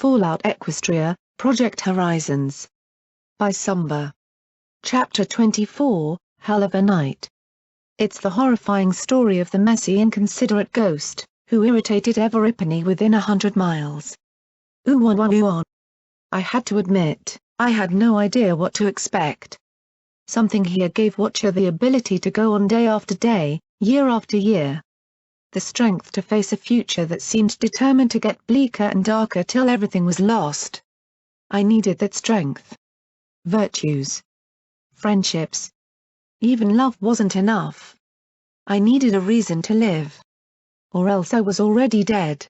Fallout Equestria, Project Horizons. By Somber. Chapter 24, Hell of a Night. It's the horrifying story of the messy inconsiderate ghost, who irritated everypony within 100 miles. OoooooOOOoo. I had to admit, I had no idea what to expect. Something here gave Watcher the ability to go on day after day, year after year. The strength to face a future that seemed determined to get bleaker and darker till everything was lost. I needed that strength. Virtues. Friendships. Even love wasn't enough. I needed a reason to live. Or else I was already dead.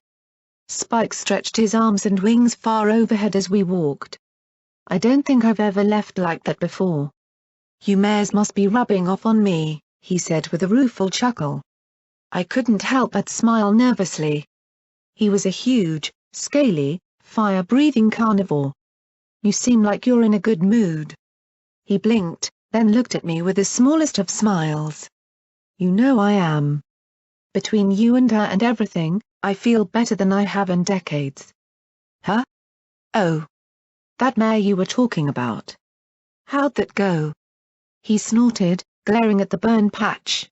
Spike stretched his arms and wings far overhead as we walked. I don't think I've ever left like that before. You mares must be rubbing off on me, he said with a rueful chuckle. I couldn't help but smile nervously. He was a huge, scaly, fire-breathing carnivore. You seem like you're in a good mood. He blinked, then looked at me with the smallest of smiles. You know I am. Between you and her and everything, I feel better than I have in decades. Huh? Oh. That mare you were talking about. How'd that go? He snorted, glaring at the burn patch.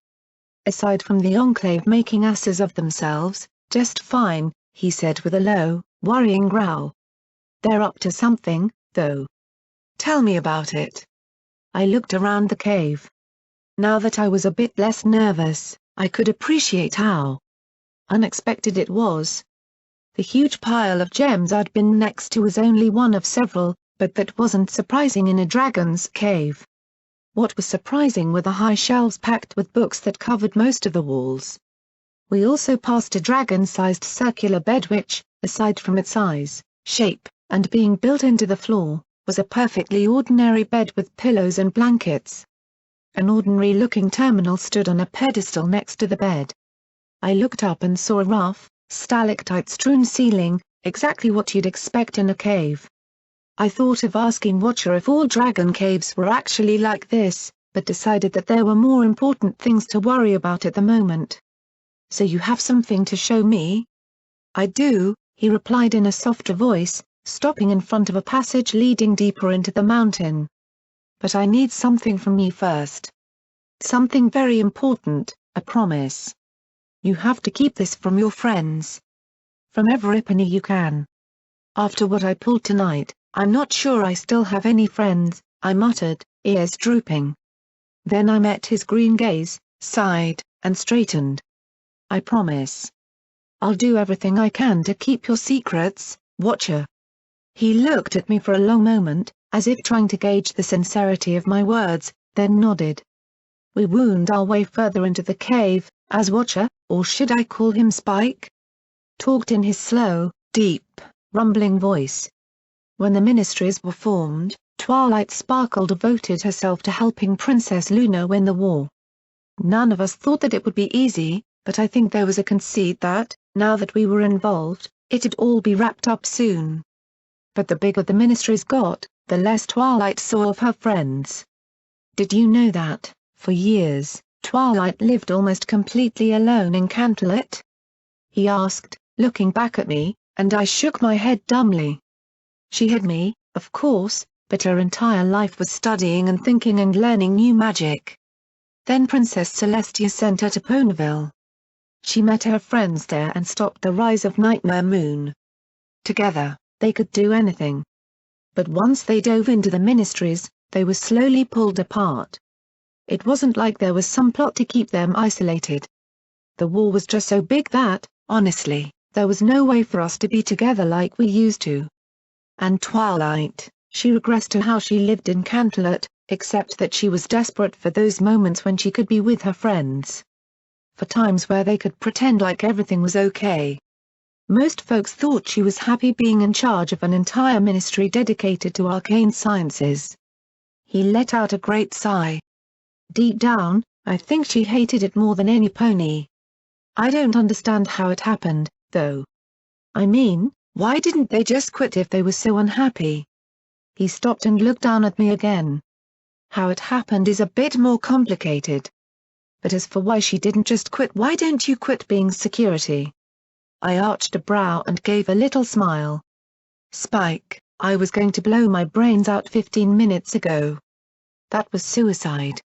Aside from the Enclave making asses of themselves, just fine, he said with a low, worrying growl. They're up to something, though. Tell me about it. I looked around the cave. Now that I was a bit less nervous, I could appreciate how unexpected it was. The huge pile of gems I'd been next to was only one of several, but that wasn't surprising in a dragon's cave. What was surprising were the high shelves packed with books that covered most of the walls. We also passed a dragon-sized circular bed which, aside from its size, shape, and being built into the floor, was a perfectly ordinary bed with pillows and blankets. An ordinary-looking terminal stood on a pedestal next to the bed. I looked up and saw a rough, stalactite-strewn ceiling, exactly what you'd expect in a cave. I thought of asking Watcher if all dragon caves were actually like this, but decided that there were more important things to worry about at the moment. So you have something to show me? I do, he replied in a softer voice, stopping in front of a passage leading deeper into the mountain. But I need something from you first. Something very important, a promise. You have to keep this from your friends. From everypony you can. After what I pulled tonight, I'm not sure I still have any friends, I muttered, ears drooping. Then I met his green gaze, sighed, and straightened. I promise. I'll do everything I can to keep your secrets, Watcher. He looked at me for a long moment, as if trying to gauge the sincerity of my words, then nodded. We wound our way further into the cave, as Watcher, or should I call him Spike? Talked in his slow, deep, rumbling voice. When the ministries were formed, Twilight Sparkle devoted herself to helping Princess Luna win the war. None of us thought that it would be easy, but I think there was a conceit that, now that we were involved, it'd all be wrapped up soon. But the bigger the ministries got, the less Twilight saw of her friends. Did you know that, for years, Twilight lived almost completely alone in Canterlot? He asked, looking back at me, and I shook my head dumbly. She had me, of course, but her entire life was studying and thinking and learning new magic. Then Princess Celestia sent her to Ponyville. She met her friends there and stopped the rise of Nightmare Moon. Together, they could do anything. But once they dove into the ministries, they were slowly pulled apart. It wasn't like there was some plot to keep them isolated. The war was just so big that, honestly, there was no way for us to be together like we used to. And Twilight, she regressed to how she lived in Canterlot, except that she was desperate for those moments when she could be with her friends. For times where they could pretend like everything was okay. Most folks thought she was happy being in charge of an entire ministry dedicated to arcane sciences. He let out a great sigh. Deep down, I think she hated it more than any pony. I don't understand how it happened, though. I mean, why didn't they just quit if they were so unhappy? He stopped and looked down at me again. How it happened is a bit more complicated. But as for why she didn't just quit, why don't you quit being security? I arched a brow and gave a little smile. Spike, I was going to blow my brains out 15 minutes ago. That was suicide.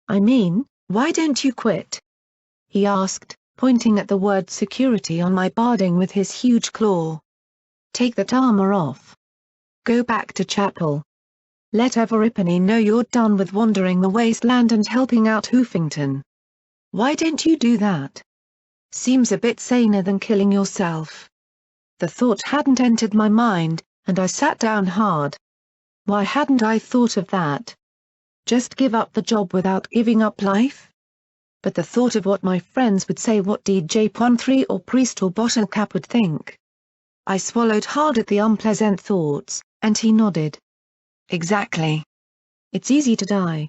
I mean, why don't you quit? He asked, pointing at the word security on my barding with his huge claw. Take that armor off. Go back to chapel. Let everypony know you're done with wandering the wasteland and helping out Hoofington. Why don't you do that? Seems a bit saner than killing yourself. The thought hadn't entered my mind, and I sat down hard. Why hadn't I thought of that? Just give up the job without giving up life? But the thought of what my friends would say, what DJ Ponthry or Priest or Bottlecap would think. I swallowed hard at the unpleasant thoughts, and he nodded. Exactly. It's easy to die.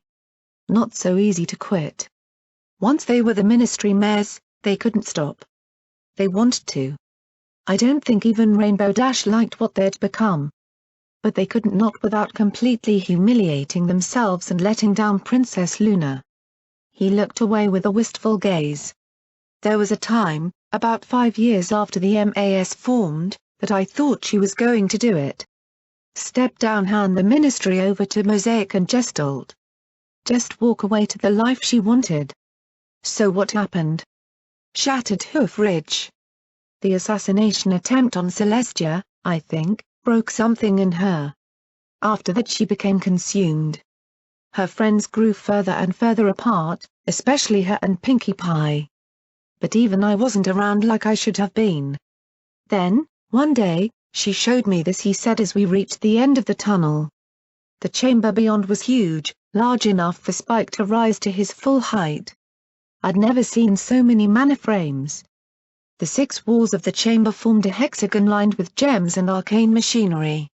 Not so easy to quit. Once they were the ministry mares, they couldn't stop. They wanted to. I don't think even Rainbow Dash liked what they'd become. But they couldn't not without completely humiliating themselves and letting down Princess Luna. He looked away with a wistful gaze. There was a time, about 5 years after the MAS formed, that I thought she was going to do it. Step down, hand the ministry over to Mosaic and Gestalt. Just walk away to the life she wanted. So what happened? Shattered Hoof Ridge. The assassination attempt on Celestia, I think, broke something in her. After that she became consumed. Her friends grew further and further apart, especially her and Pinkie Pie. But even I wasn't around like I should have been. Then, one day, she showed me this, he said as we reached the end of the tunnel. The chamber beyond was huge, large enough for Spike to rise to his full height. I'd never seen so many mana frames. The 6 walls of the chamber formed a hexagon lined with gems and arcane machinery.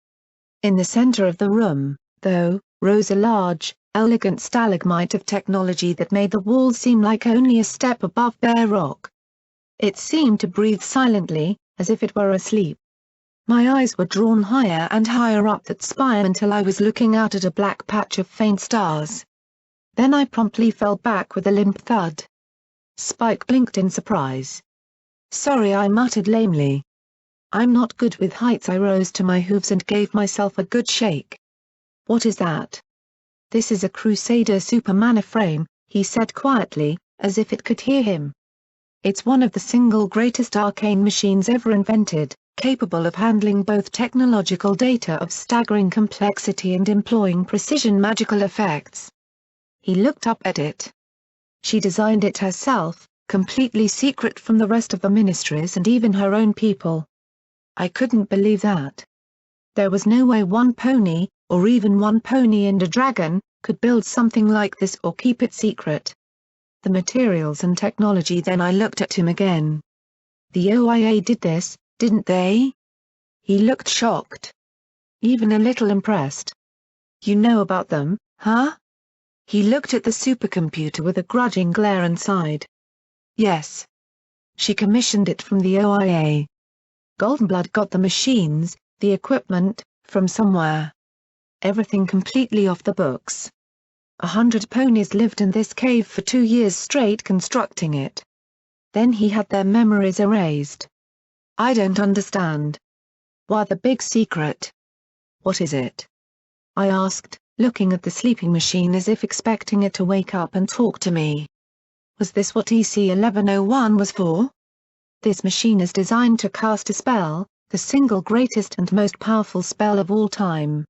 In the center of the room, though, rose a large, elegant stalagmite of technology that made the walls seem like only a step above bare rock. It seemed to breathe silently, as if it were asleep. My eyes were drawn higher and higher up that spire until I was looking out at a black patch of faint stars. Then I promptly fell back with a limp thud. Spike blinked in surprise. Sorry, I muttered lamely. I'm not good with heights. I rose to my hooves and gave myself a good shake. What is that? This is a Crusader Super Mana frame, he said quietly, as if it could hear him. It's one of the single greatest arcane machines ever invented, capable of handling both technological data of staggering complexity and employing precision magical effects. He looked up at it. She designed it herself, completely secret from the rest of the ministries and even her own people. I couldn't believe that. There was no way one pony, or even one pony and a dragon, could build something like this or keep it secret. The materials and technology. Then I looked at him again. The OIA did this, didn't they? He looked shocked. Even a little impressed. You know about them, huh? He looked at the supercomputer with a grudging glare and sighed. Yes. She commissioned it from the OIA. Goldenblood got the machines, the equipment, from somewhere. Everything completely off the books. 100 ponies lived in this cave for 2 years straight constructing it. Then he had their memories erased. I don't understand. Why the big secret? What is it? I asked, looking at the sleeping machine as if expecting it to wake up and talk to me. Was this what EC-1101 was for? This machine is designed to cast a spell, the single greatest and most powerful spell of all time.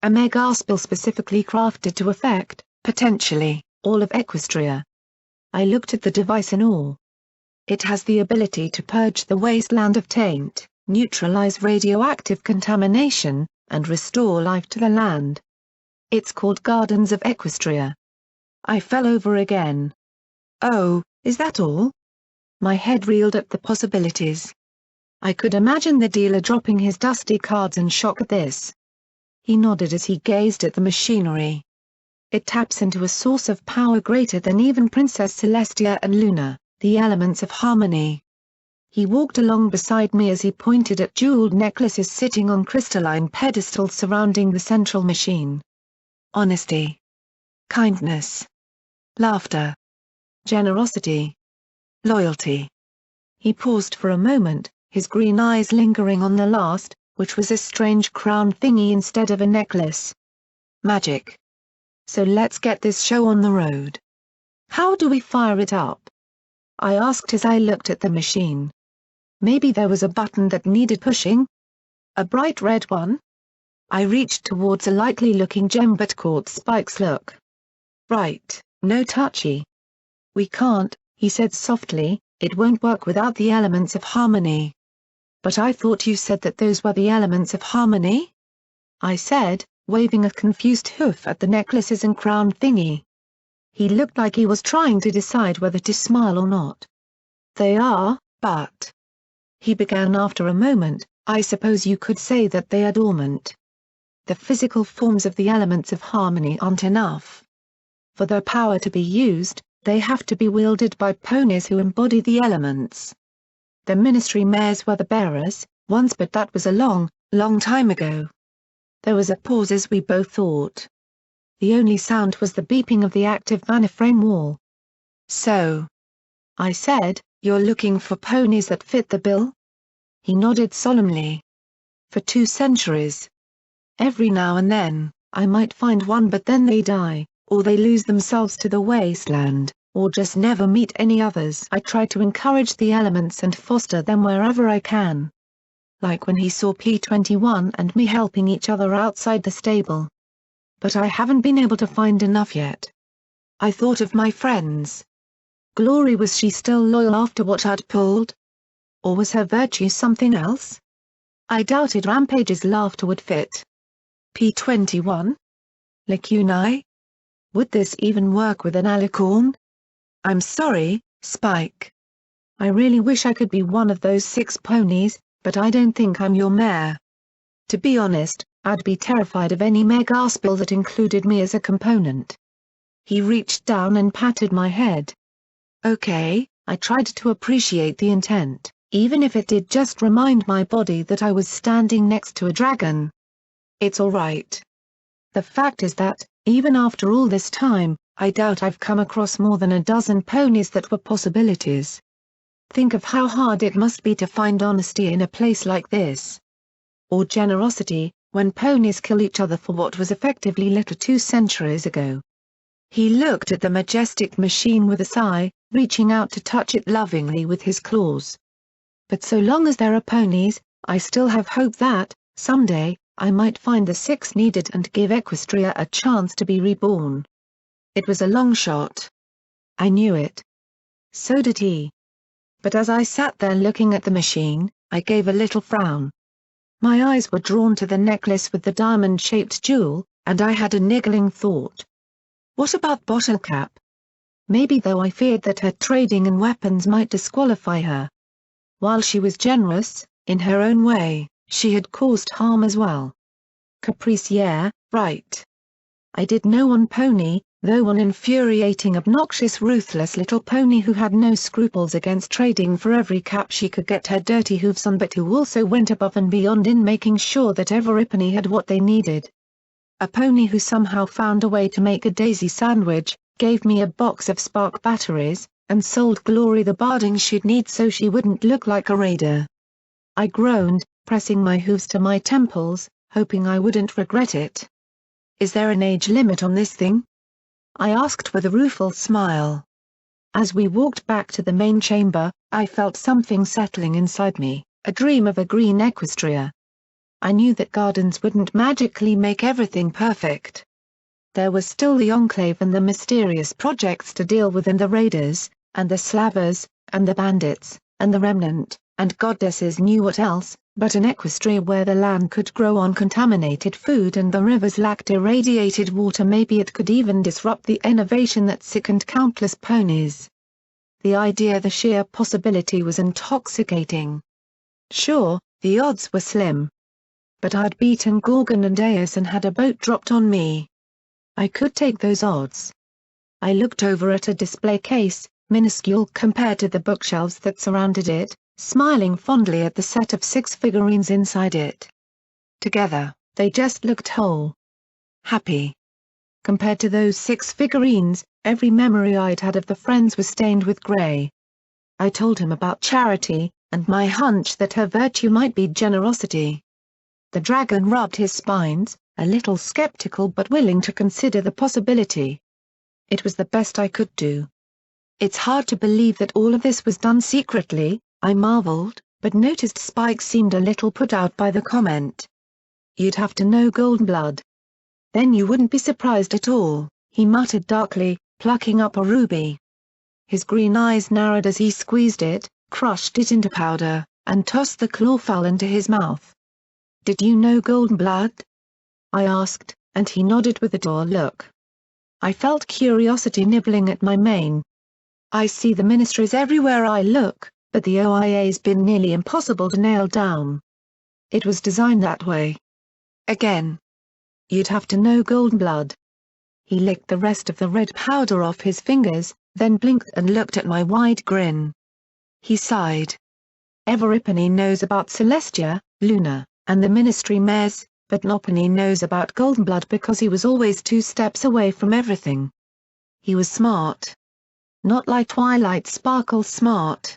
A mega spell specifically crafted to affect, potentially, all of Equestria. I looked at the device in awe. It has the ability to purge the wasteland of taint, neutralize radioactive contamination, and restore life to the land. It's called Gardens of Equestria. I fell over again. Oh, is that all? My head reeled at the possibilities. I could imagine the dealer dropping his dusty cards in shock at this. He nodded as he gazed at the machinery. It taps into a source of power greater than even Princess Celestia and Luna, the elements of harmony. He walked along beside me as he pointed at jeweled necklaces sitting on crystalline pedestals surrounding the central machine. Honesty. Kindness. Laughter. Generosity. Loyalty. He paused for a moment, his green eyes lingering on the last, which was a strange crown thingy instead of a necklace. Magic. So let's get this show on the road. How do we fire it up? I asked as I looked at the machine. Maybe there was a button that needed pushing? A bright red one? I reached towards a likely-looking gem but caught Spike's look. Right, no touchy. We can't, he said softly, it won't work without the elements of harmony. But I thought you said that those were the elements of harmony? I said, waving a confused hoof at the necklaces and crown thingy. He looked like he was trying to decide whether to smile or not. They are, but... he began after a moment, I suppose you could say that they are dormant. The physical forms of the elements of harmony aren't enough. For their power to be used, they have to be wielded by ponies who embody the elements. The ministry mares were the bearers, once, but that was a long, long time ago. There was a pause as we both thought. The only sound was the beeping of the active maniframe wall. So, I said, you're looking for ponies that fit the bill? He nodded solemnly. For 2 centuries. Every now and then, I might find one but then they die, or they lose themselves to the wasteland, or just never meet any others. I try to encourage the elements and foster them wherever I can. Like when he saw P21 and me helping each other outside the stable. But I haven't been able to find enough yet. I thought of my friends. Glory, was she still loyal after what I'd pulled? Or was her virtue something else? I doubted Rampage's laughter would fit. P21? Lacuni? Would this even work with an alicorn? I'm sorry, Spike. I really wish I could be one of those 6 ponies, but I don't think I'm your mare. To be honest, I'd be terrified of any mega-spill that included me as a component. He reached down and patted my head. Okay, I tried to appreciate the intent, even if it did just remind my body that I was standing next to a dragon. It's all right. The fact is that, even after all this time, I doubt I've come across more than a dozen ponies that were possibilities. Think of how hard it must be to find honesty in a place like this. Or generosity, when ponies kill each other for what was effectively little 2 centuries ago. He looked at the majestic machine with a sigh, reaching out to touch it lovingly with his claws. But so long as there are ponies, I still have hope that, someday, I might find the 6 needed and give Equestria a chance to be reborn. It was a long shot. I knew it. So did he. But as I sat there looking at the machine, I gave a little frown. My eyes were drawn to the necklace with the diamond-shaped jewel, and I had a niggling thought. What about Bottlecap? Maybe, though I feared that her trading in weapons might disqualify her. While she was generous, in her own way, she had caused harm as well. Caprice, yeah, right. I did know one pony, though, one infuriating, obnoxious, ruthless little pony who had no scruples against trading for every cap she could get her dirty hooves on, but who also went above and beyond in making sure that everypony had what they needed. A pony who somehow found a way to make a daisy sandwich, gave me a box of spark batteries, and sold Glory the barding she'd need so she wouldn't look like a raider. I groaned, pressing my hooves to my temples, hoping I wouldn't regret it. Is there an age limit on this thing? I asked with a rueful smile. As we walked back to the main chamber, I felt something settling inside me, a dream of a green Equestria. I knew that gardens wouldn't magically make everything perfect. There was still the Enclave and the mysterious projects to deal with, and the raiders, and the slavers, and the bandits, and the remnant, and goddesses knew what else, but an Equestria where the land could grow uncontaminated food and the rivers lacked irradiated water. Maybe it could even disrupt the innovation that sickened countless ponies. The idea, the sheer possibility, was intoxicating. Sure, the odds were slim. But I'd beaten Gorgon and Deus and had a boat dropped on me. I could take those odds. I looked over at a display case, minuscule compared to the bookshelves that surrounded it, smiling fondly at the set of 6 figurines inside it. Together, they just looked whole. Happy. Compared to those 6 figurines, every memory I'd had of the friends was stained with grey. I told him about Charity, and my hunch that her virtue might be generosity. The dragon rubbed his spines, a little skeptical but willing to consider the possibility. It was the best I could do. It's hard to believe that all of this was done secretly, I marveled, but noticed Spike seemed a little put out by the comment. You'd have to know Goldenblood. Then you wouldn't be surprised at all, he muttered darkly, plucking up a ruby. His green eyes narrowed as he squeezed it, crushed it into powder, and tossed the clawfowl into his mouth. Did you know Goldenblood? I asked, and he nodded with a dull look. I felt curiosity nibbling at my mane. I see the ministries everywhere I look, but the OIA's been nearly impossible to nail down. It was designed that way. Again. You'd have to know Goldenblood. He licked the rest of the red powder off his fingers, then blinked and looked at my wide grin. He sighed. Everypony knows about Celestia, Luna, and the Ministry Mares, but nobody knows about Goldenblood because he was always 2 steps away from everything. He was smart. Not like Twilight Sparkle smart.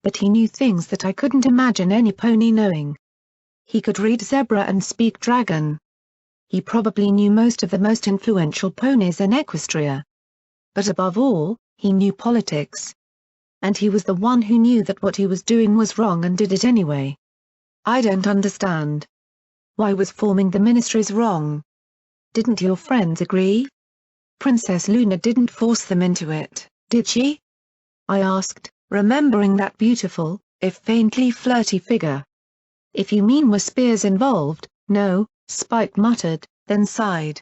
But he knew things that I couldn't imagine any pony knowing. He could read zebra and speak dragon. He probably knew most of the most influential ponies in Equestria. But above all, he knew politics. And he was the one who knew that what he was doing was wrong and did it anyway. I don't understand. Why was forming the ministries wrong? Didn't your friends agree? Princess Luna didn't force them into it, did she? I asked, remembering that beautiful, if faintly flirty figure. If you mean were spears involved, no, Spike muttered, then sighed.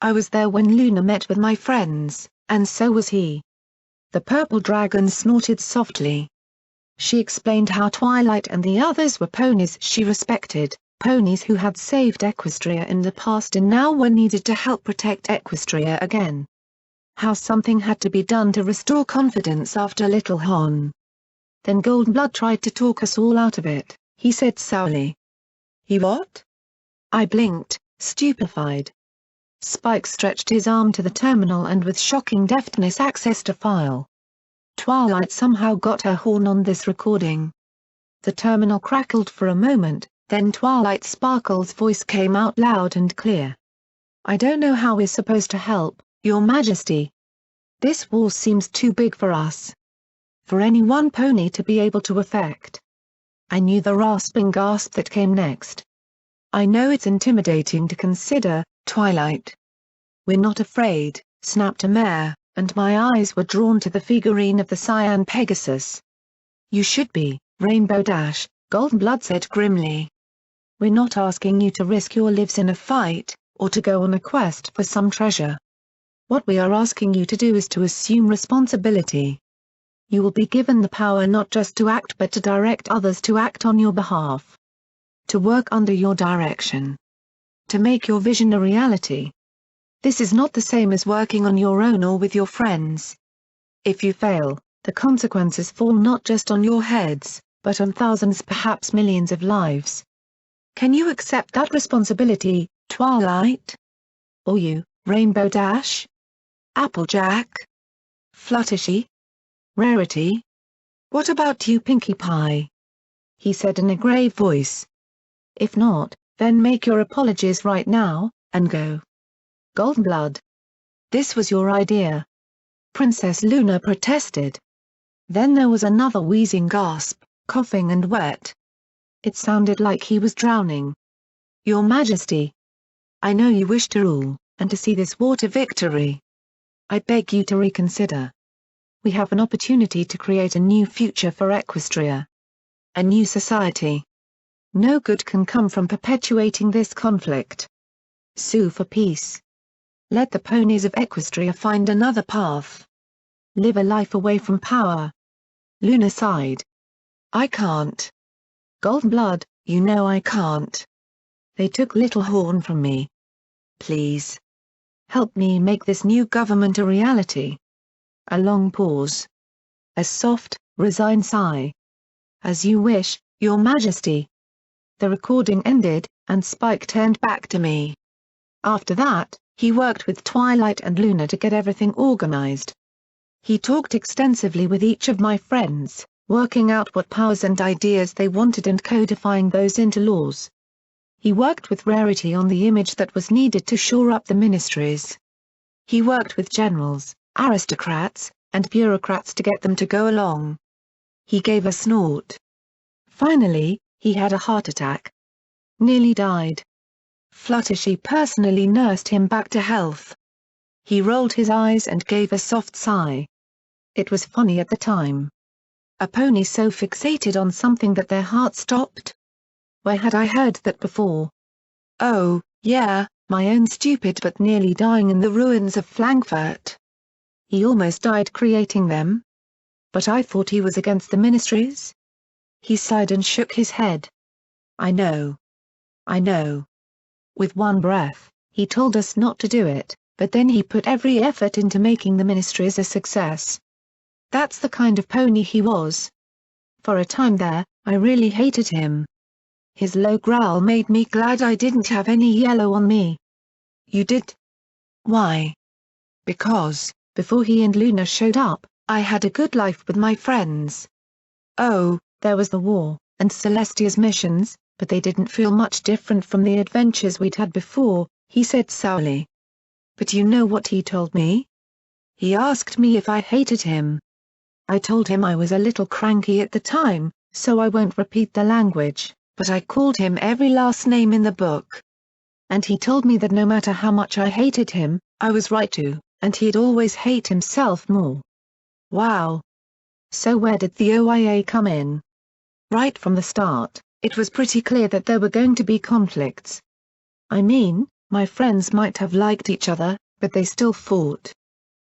I was there when Luna met with my friends, and so was he. The purple dragon snorted softly. She explained how Twilight and the others were ponies she respected, ponies who had saved Equestria in the past and now were needed to help protect Equestria again. How something had to be done to restore confidence after Little Hon. Then Goldenblood tried to talk us all out of it, he said sourly. He what? I blinked, stupefied. Spike stretched his arm to the terminal and with shocking deftness accessed a file. Twilight somehow got her horn on this recording. The terminal crackled for a moment, then Twilight Sparkle's voice came out loud and clear. I don't know how we're supposed to help, Your Majesty. This war seems too big for us. For any one pony to be able to affect. I knew the rasping gasp that came next. I know it's intimidating to consider, Twilight. We're not afraid, snapped a mare, and my eyes were drawn to the figurine of the Cyan Pegasus. You should be, Rainbow Dash, Goldenblood said grimly. We're not asking you to risk your lives in a fight, or to go on a quest for some treasure. What we are asking you to do is to assume responsibility. You will be given the power not just to act but to direct others to act on your behalf. To work under your direction. To make your vision a reality. This is not the same as working on your own or with your friends. If you fail, the consequences fall not just on your heads, but on thousands perhaps millions of lives. Can you accept that responsibility, Twilight? Or you, Rainbow Dash? Applejack? Fluttershy? Rarity? What about you, Pinkie Pie? He said in a grave voice. If not, then make your apologies right now, and go. Goldenblood. This was your idea. Princess Luna protested. Then there was another wheezing gasp, coughing and wet. It sounded like he was drowning. Your Majesty. I know you wish to rule, and to see this war to victory. I beg you to reconsider. We have an opportunity to create a new future for Equestria. A new society. No good can come from perpetuating this conflict. Sue for peace. Let the ponies of Equestria find another path. Live a life away from power. Luna sighed. I can't. Goldenblood, you know I can't. They took Little Horn from me. Please. Help me make this new government a reality. A long pause. A soft, resigned sigh. As you wish, Your Majesty. The recording ended, and Spike turned back to me. After that, he worked with Twilight and Luna to get everything organized. He talked extensively with each of my friends, working out what powers and ideas they wanted and codifying those into laws. He worked with Rarity on the image that was needed to shore up the ministries. He worked with generals, aristocrats, and bureaucrats to get them to go along. He gave a snort. Finally, he had a heart attack. Nearly died. Fluttershy personally nursed him back to health. He rolled his eyes and gave a soft sigh. It was funny at the time. A pony so fixated on something that their heart stopped? Where had I heard that before? Oh, yeah, my own stupid but nearly dying in the ruins of Frankfurt. He almost died creating them. But I thought he was against the ministries? He sighed and shook his head. I know. I know. With one breath, he told us not to do it, but then he put every effort into making the ministries a success. That's the kind of pony he was. For a time there, I really hated him. His low growl made me glad I didn't have any yellow on me. You did? Why? Because, before he and Luna showed up, I had a good life with my friends. Oh, there was the war, and Celestia's missions, but they didn't feel much different from the adventures we'd had before, he said sourly. But you know what he told me? He asked me if I hated him. I told him I was a little cranky at the time, so I won't repeat the language, but I called him every last name in the book. And he told me that no matter how much I hated him, I was right to, and he'd always hate himself more. Wow. So where did the OIA come in? Right from the start, it was pretty clear that there were going to be conflicts. I mean, my friends might have liked each other, but they still fought.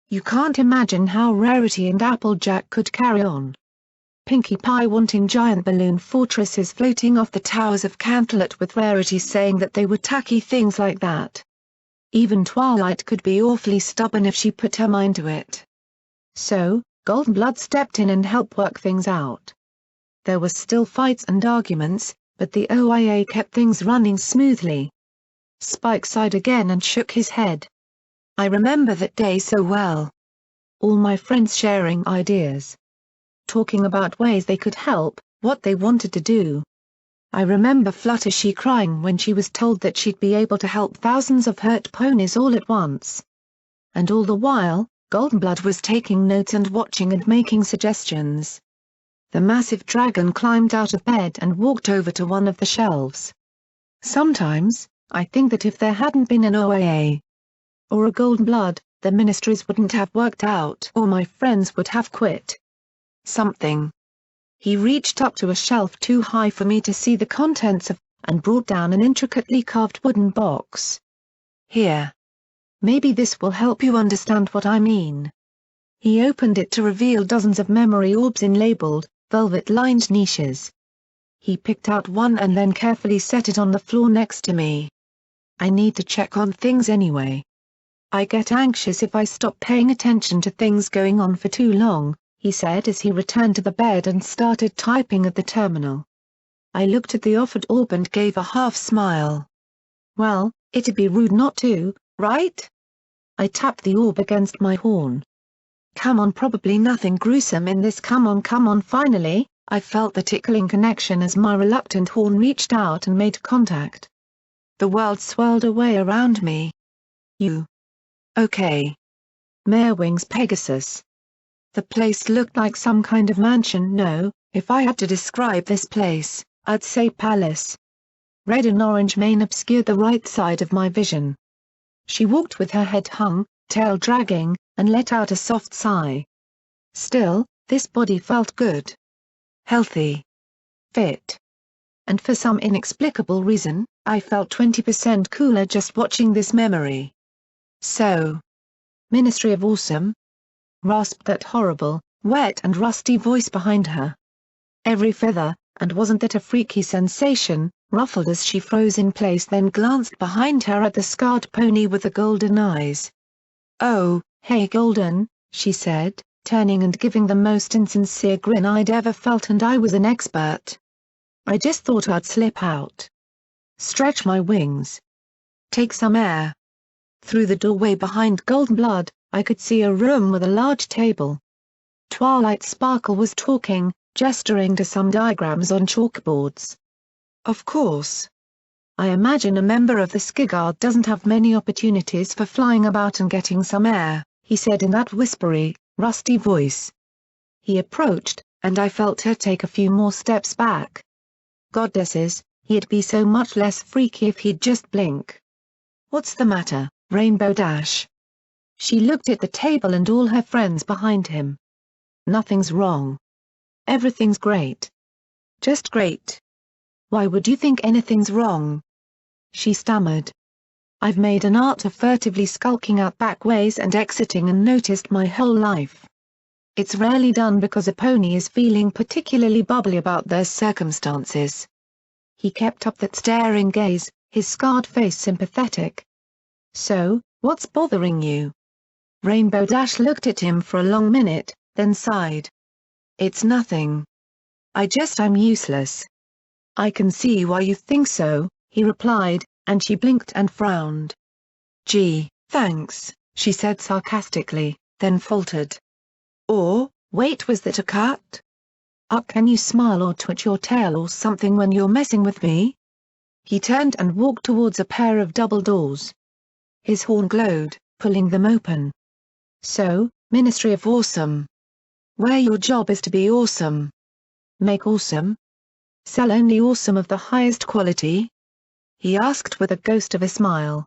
You can't imagine how Rarity and Applejack could carry on. Pinkie Pie wanting giant balloon fortresses floating off the towers of Canterlot with Rarity saying that they were tacky things like that. Even Twilight could be awfully stubborn if she put her mind to it. So, Goldenblood stepped in and helped work things out. There were still fights and arguments, but the OIA kept things running smoothly. Spike sighed again and shook his head. I remember that day so well. All my friends sharing ideas. Talking about ways they could help, what they wanted to do. I remember Fluttershy crying when she was told that she'd be able to help thousands of hurt ponies all at once. And all the while, Goldenblood was taking notes and watching and making suggestions. The massive dragon climbed out of bed and walked over to one of the shelves. Sometimes, I think that if there hadn't been an OIA or a Goldenblood, the ministries wouldn't have worked out or my friends would have quit. Something. He reached up to a shelf too high for me to see the contents of, and brought down an intricately carved wooden box. Here. Maybe this will help you understand what I mean. He opened it to reveal dozens of memory orbs in labeled, velvet-lined niches. He picked out one and then carefully set it on the floor next to me. I need to check on things anyway. I get anxious if I stop paying attention to things going on for too long, he said as he returned to the bed and started typing at the terminal. I looked at the offered orb and gave a half-smile. Well, it'd be rude not to, right? I tapped the orb against my horn. Come on, probably nothing gruesome in this. Come on, finally, I felt the tickling connection as my reluctant horn reached out and made contact. The world swirled away around me. You. Okay. Marewing's Pegasus. The place looked like some kind of mansion. No, if I had to describe this place, I'd say palace. Red and orange mane obscured the right side of my vision. She walked with her head hung, tail dragging, and let out a soft sigh. Still, this body felt good. Healthy. Fit. And for some inexplicable reason, I felt 20% cooler just watching this memory. So. Ministry of Awesome? Rasped that horrible, wet and rusty voice behind her. Every feather, and wasn't that a freaky sensation, ruffled as she froze in place then glanced behind her at the scarred pony with the golden eyes. Oh, hey Golden, she said, turning and giving the most insincere grin I'd ever felt, and I was an expert. I just thought I'd slip out. Stretch my wings. Take some air. Through the doorway behind Goldenblood, I could see a room with a large table. Twilight Sparkle was talking, gesturing to some diagrams on chalkboards. Of course. I imagine a member of the Skigard doesn't have many opportunities for flying about and getting some air, he said in that whispery, rusty voice. He approached, and I felt her take a few more steps back. Goddesses, he'd be so much less freaky if he'd just blink. What's the matter, Rainbow Dash? She looked at the table and all her friends behind him. Nothing's wrong. Everything's great. Just great. Why would you think anything's wrong? She stammered. I've made an art of furtively skulking out back ways and exiting unnoticed my whole life. It's rarely done because a pony is feeling particularly bubbly about their circumstances. He kept up that staring gaze, his scarred face sympathetic. So, what's bothering you? Rainbow Dash looked at him for a long minute, then sighed. It's nothing. I'm useless. I can see why you think so, he replied, and she blinked and frowned. Gee, thanks, she said sarcastically, then faltered. Wait, was that a cut? Can you smile or twitch your tail or something when you're messing with me? He turned and walked towards a pair of double doors. His horn glowed, pulling them open. So, Ministry of Awesome. Where your job is to be awesome. Make awesome? Sell only awesome of the highest quality? He asked with a ghost of a smile.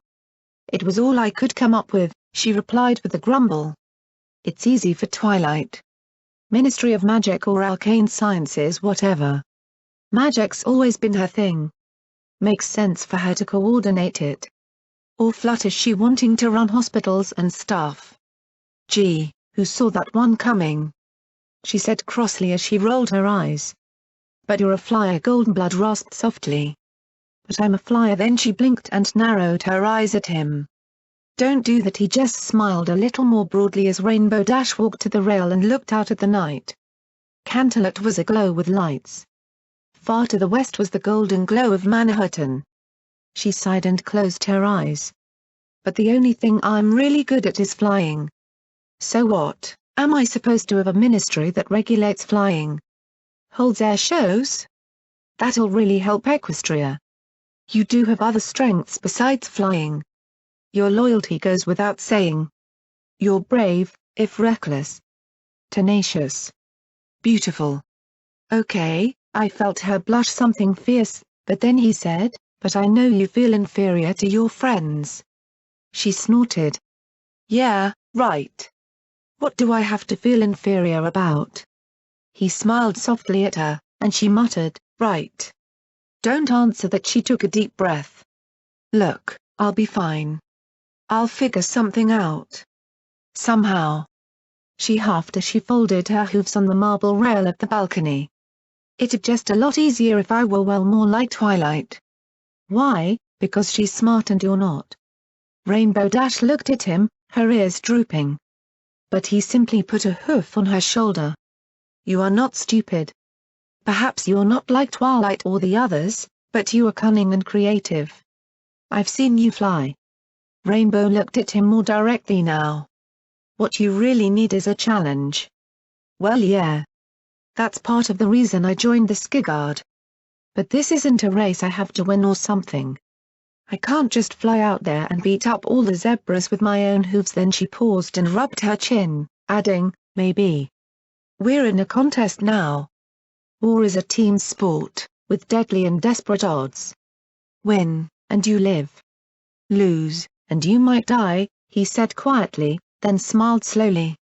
It was all I could come up with, she replied with a grumble. It's easy for Twilight. Ministry of Magic or Arcane Sciences, whatever. Magic's always been her thing. Makes sense for her to coordinate it. Or flutters she wanting to run hospitals and stuff. Gee, who saw that one coming? She said crossly as she rolled her eyes. But you're a flyer, Goldenblood rasped softly. But I'm a flyer. Then she blinked and narrowed her eyes at him. Don't do that. He just smiled a little more broadly as Rainbow Dash walked to the rail and looked out at the night. Canterlot was aglow with lights. Far to the west was the golden glow of Manhattan. She sighed and closed her eyes. But the only thing I'm really good at is flying. So what, am I supposed to have a ministry that regulates flying? Holds air shows? That'll really help Equestria. You do have other strengths besides flying. Your loyalty goes without saying. You're brave, if reckless. Tenacious. Beautiful. Okay, I felt her blush something fierce, but then he said, but I know you feel inferior to your friends. She snorted. Yeah, right. What do I have to feel inferior about? He smiled softly at her, and she muttered, right. Don't answer that. She took a deep breath. Look, I'll be fine. I'll figure something out. Somehow. She huffed as she folded her hooves on the marble rail of the balcony. It'd just a lot easier if I were well more like Twilight. Why? Because she's smart and you're not. Rainbow Dash looked at him, her ears drooping. But he simply put a hoof on her shoulder. You are not stupid. Perhaps you're not like Twilight or the others, but you are cunning and creative. I've seen you fly. Rainbow looked at him more directly now. What you really need is a challenge. Well, yeah. That's part of the reason I joined the Skigard. But this isn't a race I have to win or something. I can't just fly out there and beat up all the zebras with my own hooves. Then she paused and rubbed her chin, adding, maybe. We're in a contest now. War is a team sport, with deadly and desperate odds. Win, and you live. Lose, and you might die, he said quietly, then smiled slowly.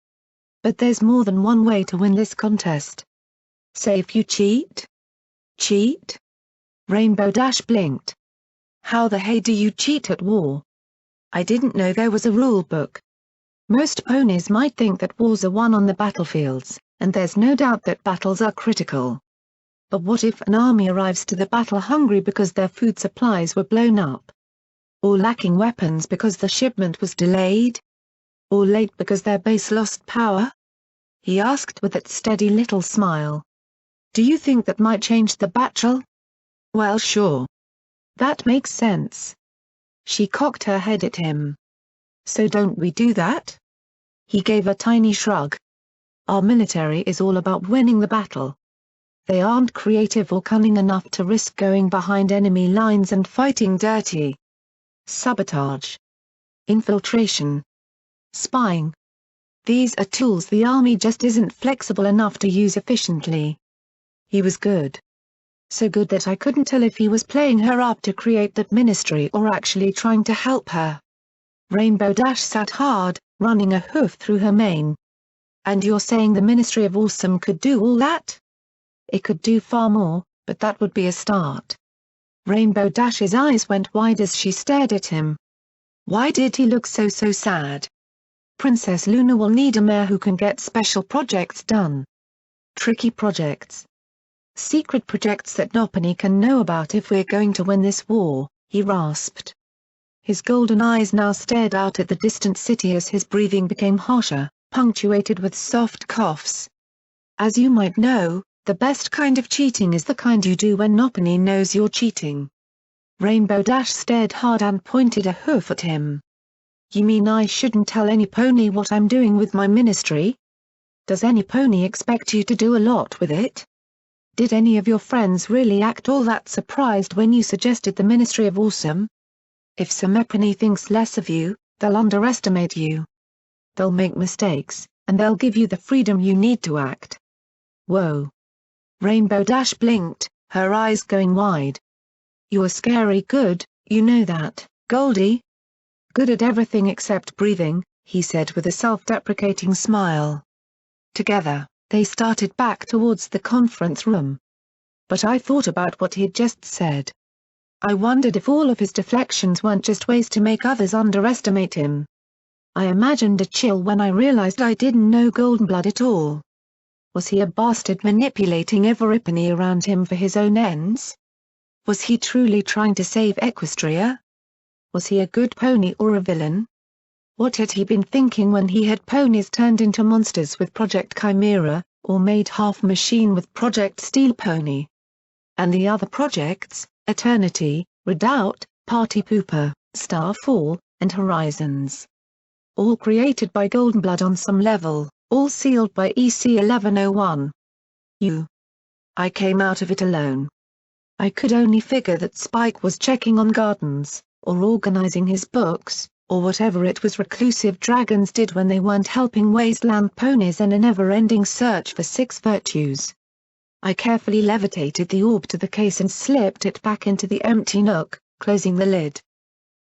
But there's more than one way to win this contest. Say if you cheat? Cheat? Rainbow Dash blinked. How the hey do you cheat at war? I didn't know there was a rule book. Most ponies might think that wars are won on the battlefields, and there's no doubt that battles are critical. But what if an army arrives to the battle hungry because their food supplies were blown up? Or lacking weapons because the shipment was delayed? Or late because their base lost power? He asked with that steady little smile. Do you think that might change the battle? Well, sure. That makes sense. She cocked her head at him. So don't we do that? He gave a tiny shrug. Our military is all about winning the battle. They aren't creative or cunning enough to risk going behind enemy lines and fighting dirty. Sabotage. Infiltration. Spying. These are tools the army just isn't flexible enough to use efficiently. He was good. So good that I couldn't tell if he was playing her up to create that ministry or actually trying to help her. Rainbow Dash sat hard, running a hoof through her mane. And you're saying the Ministry of Awesome could do all that? It could do far more, but that would be a start. Rainbow Dash's eyes went wide as she stared at him. Why did he look so sad? Princess Luna will need a mare who can get special projects done. Tricky projects. Secret projects that nobody can know about if we're going to win this war, he rasped. His golden eyes now stared out at the distant city as his breathing became harsher, punctuated with soft coughs. As you might know, the best kind of cheating is the kind you do when nobody knows you're cheating. Rainbow Dash stared hard and pointed a hoof at him. You mean I shouldn't tell any pony what I'm doing with my ministry? Does any pony expect you to do a lot with it? Did any of your friends really act all that surprised when you suggested the Ministry of Awesome? If some epony thinks less of you, they'll underestimate you. They'll make mistakes, and they'll give you the freedom you need to act. Whoa. Rainbow Dash blinked, her eyes going wide. You're scary good, you know that, Goldie? Good at everything except breathing, he said with a self-deprecating smile. Together, they started back towards the conference room. But I thought about what he'd just said. I wondered if all of his deflections weren't just ways to make others underestimate him. I imagined a chill when I realized I didn't know Goldenblood at all. Was he a bastard manipulating everypony around him for his own ends? Was he truly trying to save Equestria? Was he a good pony or a villain? What had he been thinking when he had ponies turned into monsters with Project Chimera, or made half-machine with Project Steel Pony? And the other projects, Eternity, Redoubt, Party Pooper, Starfall, and Horizons. All created by Goldenblood on some level, all sealed by EC-1101. I came out of it alone. I could only figure that Spike was checking on gardens, or organizing his books, or whatever it was reclusive dragons did when they weren't helping wasteland ponies in a never-ending search for 6 virtues. I carefully levitated the orb to the case and slipped it back into the empty nook, closing the lid.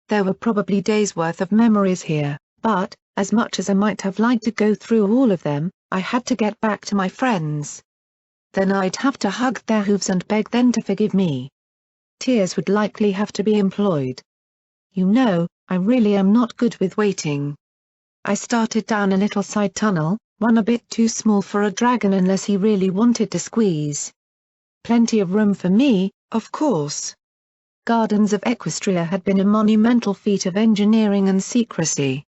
There were probably days' worth of memories here, but, as much as I might have liked to go through all of them, I had to get back to my friends. Then I'd have to hug their hooves and beg them to forgive me. Tears would likely have to be employed. You know, I really am not good with waiting. I started down a little side tunnel, one a bit too small for a dragon unless he really wanted to squeeze. Plenty of room for me, of course. Gardens of Equestria had been a monumental feat of engineering and secrecy.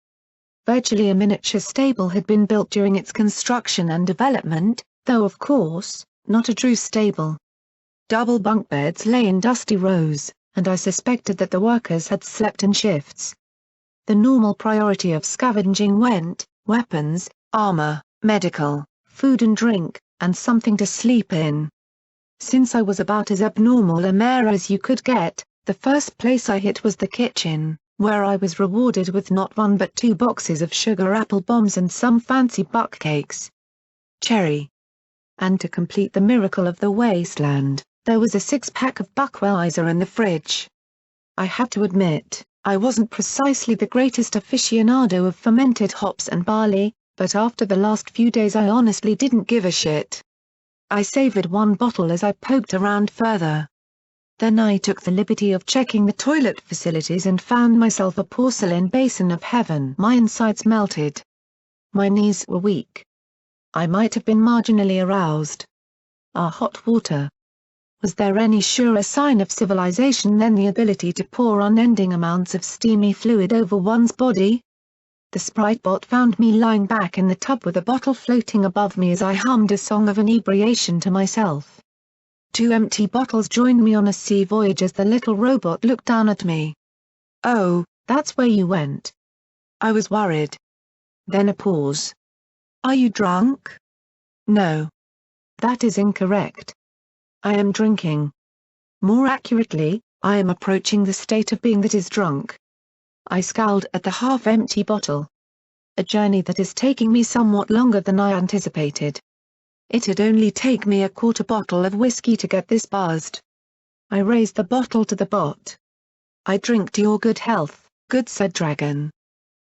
Virtually a miniature stable had been built during its construction and development, though of course, not a true stable. Double bunk beds lay in dusty rows, and I suspected that the workers had slept in shifts. The normal priority of scavenging went, weapons, armor, medical, food and drink, and something to sleep in. Since I was about as abnormal a mare as you could get, the first place I hit was the kitchen, where I was rewarded with not 1 but 2 boxes of sugar apple bombs and some fancy buck cakes. Cherry. And to complete the miracle of the wasteland, there was a 6-pack of Buckweiser in the fridge. I had to admit, I wasn't precisely the greatest aficionado of fermented hops and barley, but after the last few days I honestly didn't give a shit. I savored 1 bottle as I poked around further. Then I took the liberty of checking the toilet facilities and found myself a porcelain basin of heaven. My insides melted. My knees were weak. I might have been marginally aroused. Hot water. Was there any surer sign of civilization than the ability to pour unending amounts of steamy fluid over one's body? The Sprite bot found me lying back in the tub with a bottle floating above me as I hummed a song of inebriation to myself. 2 empty bottles joined me on a sea voyage as the little robot looked down at me. Oh, that's where you went. I was worried. Then a pause. Are you drunk? No. That is incorrect. I am drinking. More accurately, I am approaching the state of being that is drunk. I scowled at the half-empty bottle. A journey that is taking me somewhat longer than I anticipated. It'd only take me a quarter bottle of whiskey to get this buzzed. I raised the bottle to the bot. I drink to your good health, good Sir Dragon.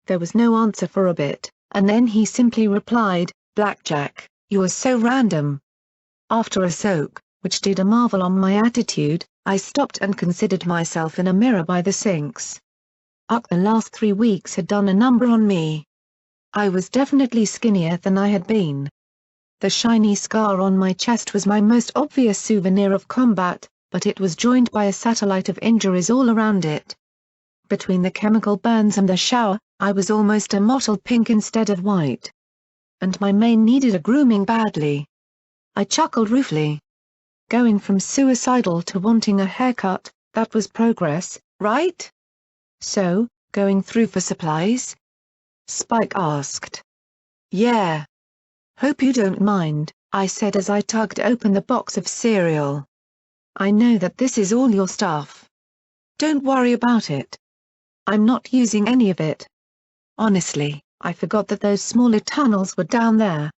There was no answer for a bit, and then he simply replied, Blackjack, you are so random. After a soak, which did a marvel on my attitude, I stopped and considered myself in a mirror by the sinks. The last 3 weeks had done a number on me. I was definitely skinnier than I had been. The shiny scar on my chest was my most obvious souvenir of combat, but it was joined by a satellite of injuries all around it. Between the chemical burns and the shower, I was almost a mottled pink instead of white. And my mane needed a grooming badly. I chuckled ruefully. Going from suicidal to wanting a haircut, that was progress, right? So, going through for supplies? Spike asked. Yeah. Hope you don't mind, I said as I tugged open the box of cereal. I know that this is all your stuff. Don't worry about it. I'm not using any of it. Honestly, I forgot that those smaller tunnels were down there.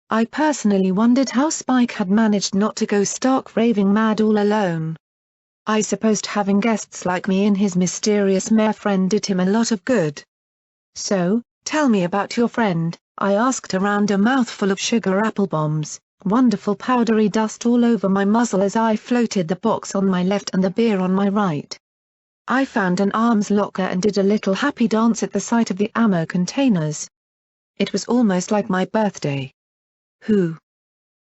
I personally wondered how Spike had managed not to go stark raving mad all alone. I supposed having guests like me and his mysterious mare friend did him a lot of good. So, tell me about your friend, I asked around a mouthful of sugar apple bombs, wonderful powdery dust all over my muzzle as I floated the box on my left and the beer on my right. I found an arms locker and did a little happy dance at the sight of the ammo containers. It was almost like my birthday. Who?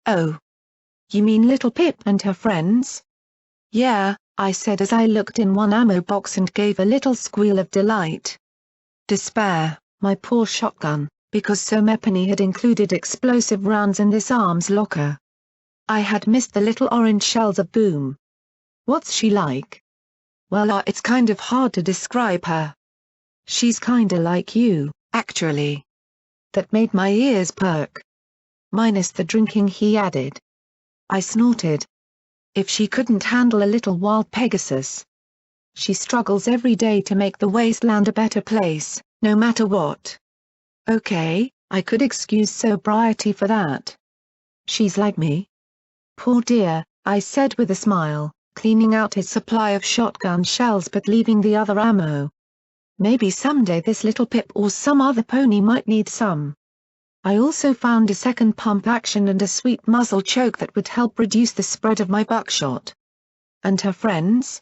Oh. You mean Little Pip and her friends? Yeah, I said as I looked in one ammo box and gave a little squeal of delight. Despair, my poor shotgun, because so Mepany had included explosive rounds in this arms locker. I had missed the little orange shells of boom. What's she like? Well, it's kind of hard to describe her. She's kinda like you, actually. That made my ears perk. Minus the drinking, he added. I snorted. If she couldn't handle a little wild Pegasus. She struggles every day to make the wasteland a better place, no matter what. Okay, I could excuse sobriety for that. She's like me. Poor dear, I said with a smile, cleaning out his supply of shotgun shells but leaving the other ammo. Maybe someday this Little Pip or some other pony might need some. I also found a second pump action and a sweet muzzle choke that would help reduce the spread of my buckshot. And her friends?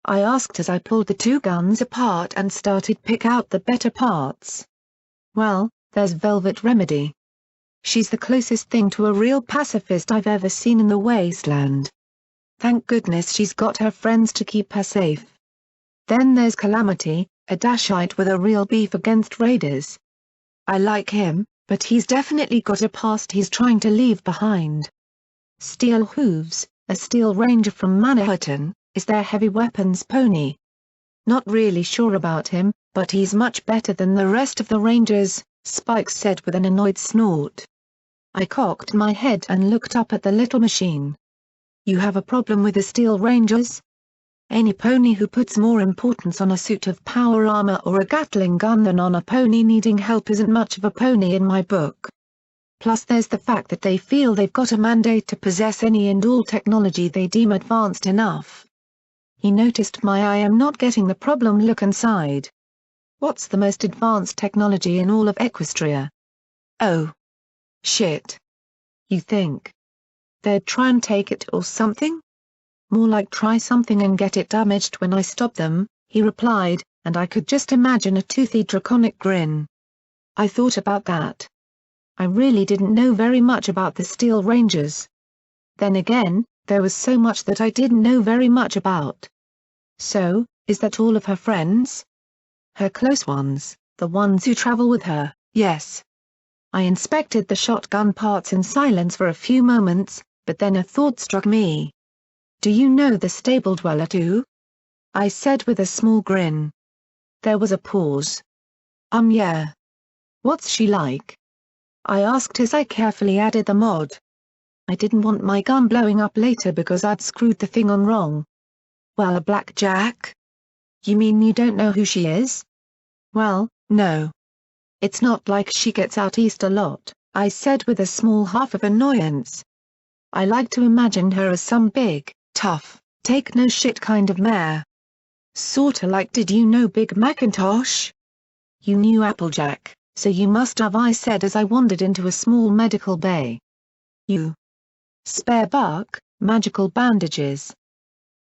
I asked as I pulled the two guns apart and started pick out the better parts. Well, there's Velvet Remedy. She's the closest thing to a real pacifist I've ever seen in the wasteland. Thank goodness she's got her friends to keep her safe. Then there's Calamity, a Dashite with a real beef against raiders. I like him, but he's definitely got a past he's trying to leave behind. Steel Hooves, a Steel Ranger from Manhattan, is their heavy weapons pony. Not really sure about him, but he's much better than the rest of the Rangers, Spike said with an annoyed snort. I cocked my head and looked up at the little machine. You have a problem with the Steel Rangers? Any pony who puts more importance on a suit of power armor or a Gatling gun than on a pony needing help isn't much of a pony in my book. Plus there's the fact that they feel they've got a mandate to possess any and all technology they deem advanced enough. He noticed my I am not getting the problem look and sighed. What's the most advanced technology in all of Equestria? Oh. Shit. You think they'd try and take it or something? More like try something and get it damaged when I stop them, he replied, and I could just imagine a toothy draconic grin. I thought about that. I really didn't know very much about the Steel Rangers. Then again, there was so much that I didn't know very much about. So, is that all of her friends? Her close ones, the ones who travel with her, yes. I inspected the shotgun parts in silence for a few moments, but then a thought struck me. Do you know the stable dweller too? I said with a small grin. There was a pause. Yeah. What's she like? I asked as I carefully added the mod. I didn't want my gun blowing up later because I'd screwed the thing on wrong. Well, a Blackjack? You mean you don't know who she is? Well, no. It's not like she gets out east a lot, I said with a small half of annoyance. I like to imagine her as some big, tough, take-no-shit kind of mare. Sorta like did you know Big Macintosh? You knew Applejack, so you must have, I said as I wandered into a small medical bay. You. Spare buck, magical bandages.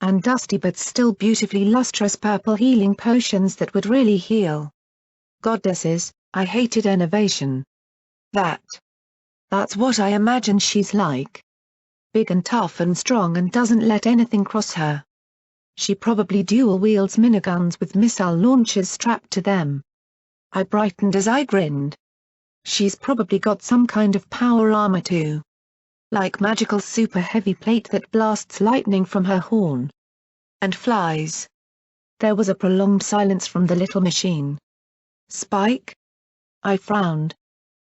And dusty but still beautifully lustrous purple healing potions that would really heal. Goddesses, I hated innovation. That's what I imagine she's like. Big and tough and strong and doesn't let anything cross her. She probably dual-wields miniguns with missile launchers strapped to them. I brightened as I grinned. She's probably got some kind of power armor too. Like magical super heavy plate that blasts lightning from her horn. And flies. There was a prolonged silence from the little machine. Spike? I frowned.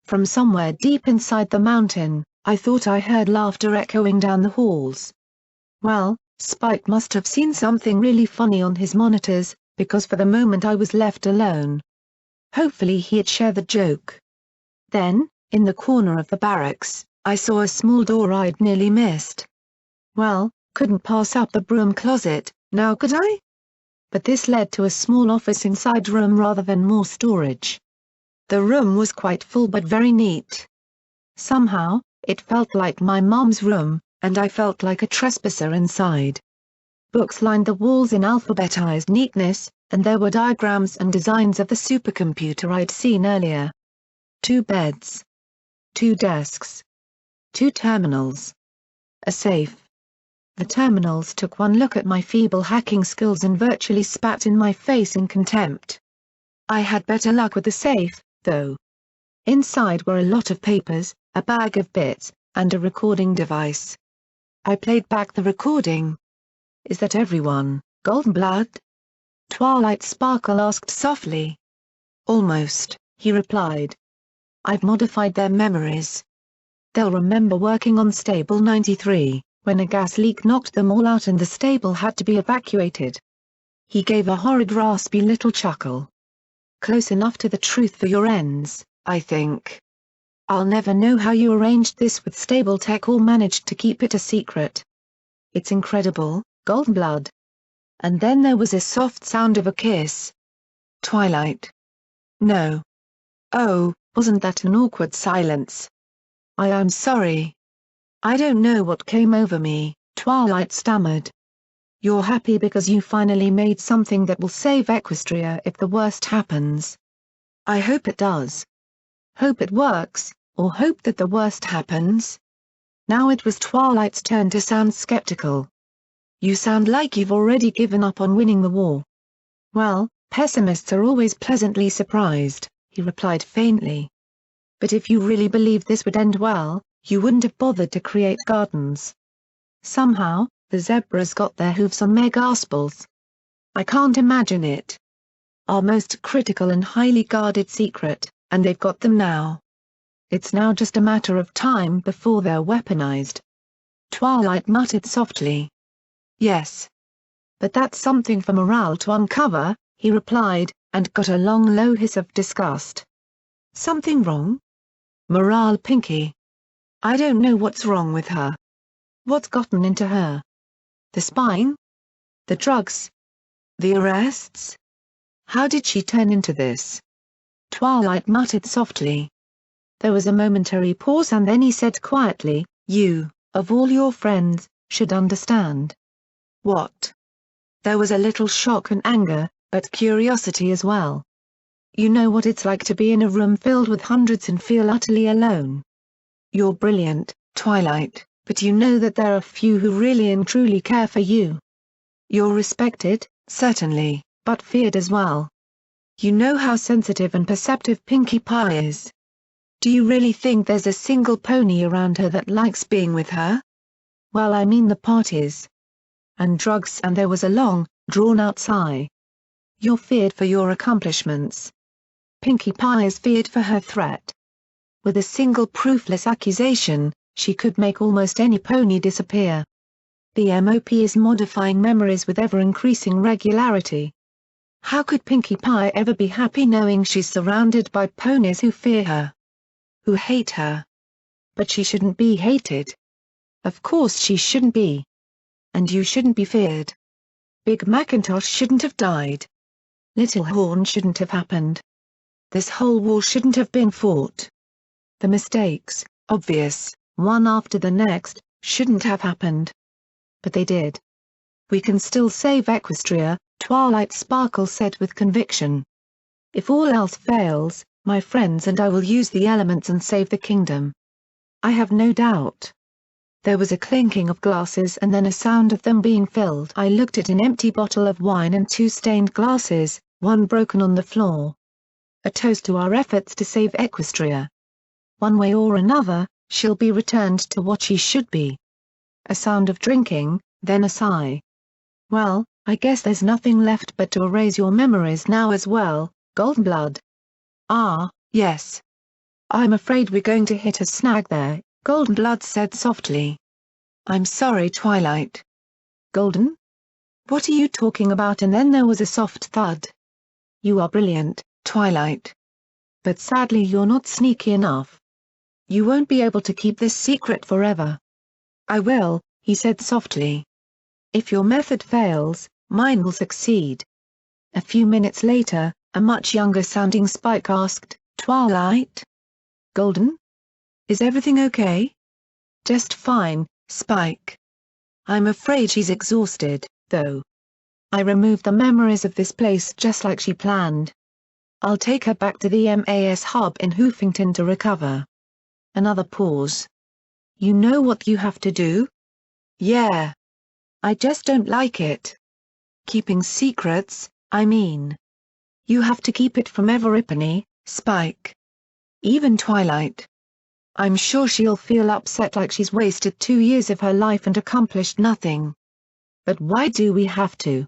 From somewhere deep inside the mountain, I thought I heard laughter echoing down the halls. Well, Spike must have seen something really funny on his monitors, because for the moment I was left alone. Hopefully he'd share the joke. Then, in the corner of the barracks, I saw a small door I'd nearly missed. Well, couldn't pass up the broom closet, now could I? But this led to a small office inside room rather than more storage. The room was quite full but very neat. Somehow, it felt like my mom's room, and I felt like a trespasser inside. Books lined the walls in alphabetized neatness, and there were diagrams and designs of the supercomputer I'd seen earlier. 2 beds. 2 desks. 2 terminals. A safe. The terminals took one look at my feeble hacking skills and virtually spat in my face in contempt. I had better luck with the safe, though. Inside were a lot of papers, a bag of bits, and a recording device. I played back the recording. Is that everyone, Goldenblood? Twilight Sparkle asked softly. Almost, he replied. I've modified their memories. They'll remember working on Stable 93, when a gas leak knocked them all out and the stable had to be evacuated. He gave a horrid raspy little chuckle. Close enough to the truth for your ends, I think. I'll never know how you arranged this with Stable Tech or managed to keep it a secret. It's incredible, Goldenblood. And then there was a soft sound of a kiss. Twilight. No. Oh, wasn't that an awkward silence? I'm sorry. I don't know what came over me, Twilight stammered. You're happy because you finally made something that will save Equestria if the worst happens. I hope it does. Hope it works, or hope that the worst happens? Now it was Twilight's turn to sound skeptical. You sound like you've already given up on winning the war. Well, pessimists are always pleasantly surprised, he replied faintly. But if you really believed this would end well, you wouldn't have bothered to create gardens. Somehow, the zebras got their hooves on Megaspals. I can't imagine it. Our most critical and highly guarded secret, and they've got them now. It's now just a matter of time before they're weaponized. Twilight muttered softly. Yes. But that's something for morale to uncover, he replied, and got a long low hiss of disgust. Something wrong? Morale Pinky. I don't know what's wrong with her. What's gotten into her? The spying? The drugs? The arrests? How did she turn into this? Twilight muttered softly. There was a momentary pause and then he said quietly, you, of all your friends, should understand. What? There was a little shock and anger, but curiosity as well. You know what it's like to be in a room filled with hundreds and feel utterly alone. You're brilliant, Twilight, but you know that there are few who really and truly care for you. You're respected, certainly, but feared as well. You know how sensitive and perceptive Pinkie Pie is. Do you really think there's a single pony around her that likes being with her? Well, I mean the parties. And drugs, and there was a long, drawn-out sigh. You're feared for your accomplishments. Pinkie Pie is feared for her threat. With a single proofless accusation, She could make almost any pony disappear. The MOP is modifying memories with ever-increasing regularity. How could Pinkie Pie ever be happy knowing she's surrounded by ponies who fear her? Who hate her? But she shouldn't be hated. Of course she shouldn't be. And you shouldn't be feared. Big Macintosh shouldn't have died. Little Horn shouldn't have happened. This whole war shouldn't have been fought. The mistakes, obvious, one after the next, shouldn't have happened. But they did. We can still save Equestria, Twilight Sparkle said with conviction. If all else fails, my friends and I will use the elements and save the kingdom. I have no doubt. There was a clinking of glasses and then a sound of them being filled. I looked at an empty bottle of wine and 2 stained glasses, one broken on the floor. A toast to our efforts to save Equestria. One way or another, she'll be returned to what she should be. A sound of drinking, then a sigh. Well, I guess there's nothing left but to erase your memories now as well, Goldenblood. Ah, yes. I'm afraid we're going to hit a snag there, Goldenblood said softly. I'm sorry, Twilight. Golden? What are you talking about? And then there was a soft thud. You are brilliant, Twilight. But sadly you're not sneaky enough. You won't be able to keep this secret forever. I will, he said softly. If your method fails, mine will succeed. A few minutes later, a much younger-sounding Spike asked, Twilight? Golden? Is everything okay? Just fine, Spike. I'm afraid she's exhausted, though. I removed the memories of this place just like she planned. I'll take her back to the MAS hub in Hoofington to recover. Another pause. You know what you have to do? Yeah. I just don't like it. Keeping secrets, I mean. You have to keep it from everypony, Spike. Even Twilight. I'm sure she'll feel upset like she's wasted 2 years of her life and accomplished nothing. But why do we have to?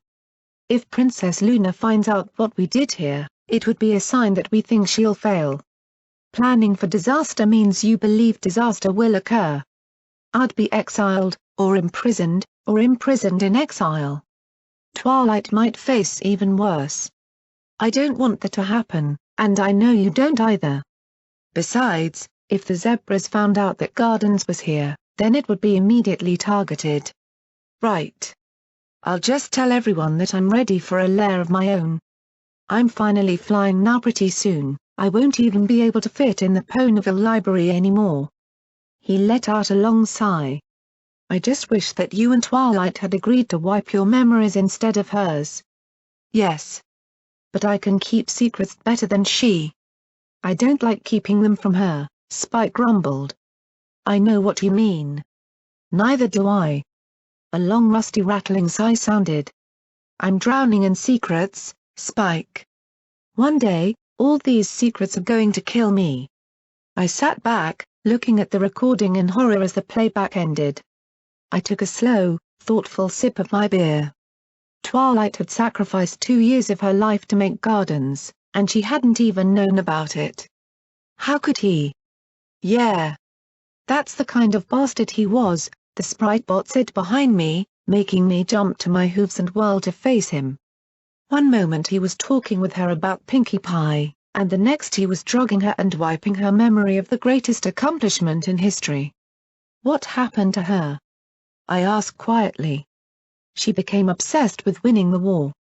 If Princess Luna finds out what we did here, it would be a sign that we think she'll fail. Planning for disaster means you believe disaster will occur. I'd be exiled, or imprisoned in exile. Twilight might face even worse. I don't want that to happen, and I know you don't either. Besides, if the zebras found out that Gardens was here, then it would be immediately targeted. Right. I'll just tell everyone that I'm ready for a lair of my own. I'm finally flying now pretty soon, I won't even be able to fit in the Ponyville library anymore. He let out a long sigh. I just wish that you and Twilight had agreed to wipe your memories instead of hers. Yes. But I can keep secrets better than she. I don't like keeping them from her, Spike grumbled. I know what you mean. Neither do I. A long rusty rattling sigh sounded. I'm drowning in secrets, Spike. One day, all these secrets are going to kill me. I sat back, looking at the recording in horror as the playback ended. I took a slow, thoughtful sip of my beer. Twilight had sacrificed 2 years of her life to make Gardens, and she hadn't even known about it. How could he? Yeah. That's the kind of bastard he was, the sprite bot said behind me, making me jump to my hooves and whirl to face him. One moment he was talking with her about Pinkie Pie, and the next he was drugging her and wiping her memory of the greatest accomplishment in history. What happened to her? I asked quietly. She became obsessed with winning the war.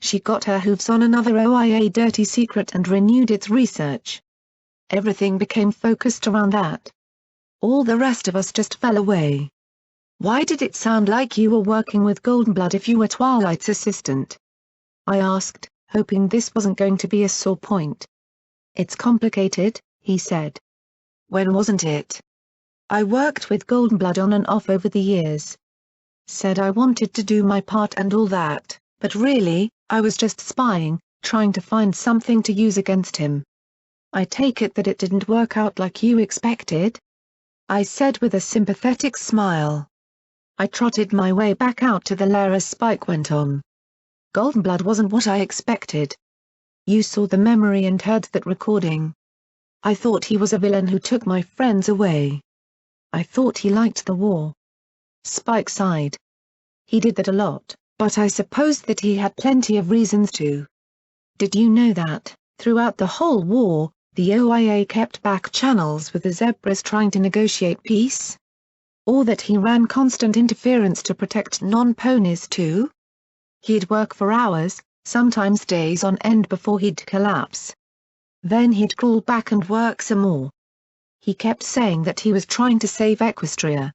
She got her hooves on another OIA dirty secret and renewed its research. Everything became focused around that. All the rest of us just fell away. Why did it sound like you were working with Goldenblood if you were Twilight's assistant? I asked, hoping this wasn't going to be a sore point. It's complicated, he said. When wasn't it? I worked with Goldenblood on and off over the years. Said I wanted to do my part and all that, but really, I was just spying, trying to find something to use against him. I take it that it didn't work out like you expected? I said with a sympathetic smile. I trotted my way back out to the lair as Spike went on. Goldenblood wasn't what I expected. You saw the memory and heard that recording. I thought he was a villain who took my friends away. I thought he liked the war. Spike sighed. He did that a lot, but I suppose that he had plenty of reasons to. Did you know that, throughout the whole war, the OIA kept back channels with the Zebras trying to negotiate peace? Or that he ran constant interference to protect non-ponies too? He'd work for hours, sometimes days on end before he'd collapse. Then he'd crawl back and work some more. He kept saying that he was trying to save Equestria.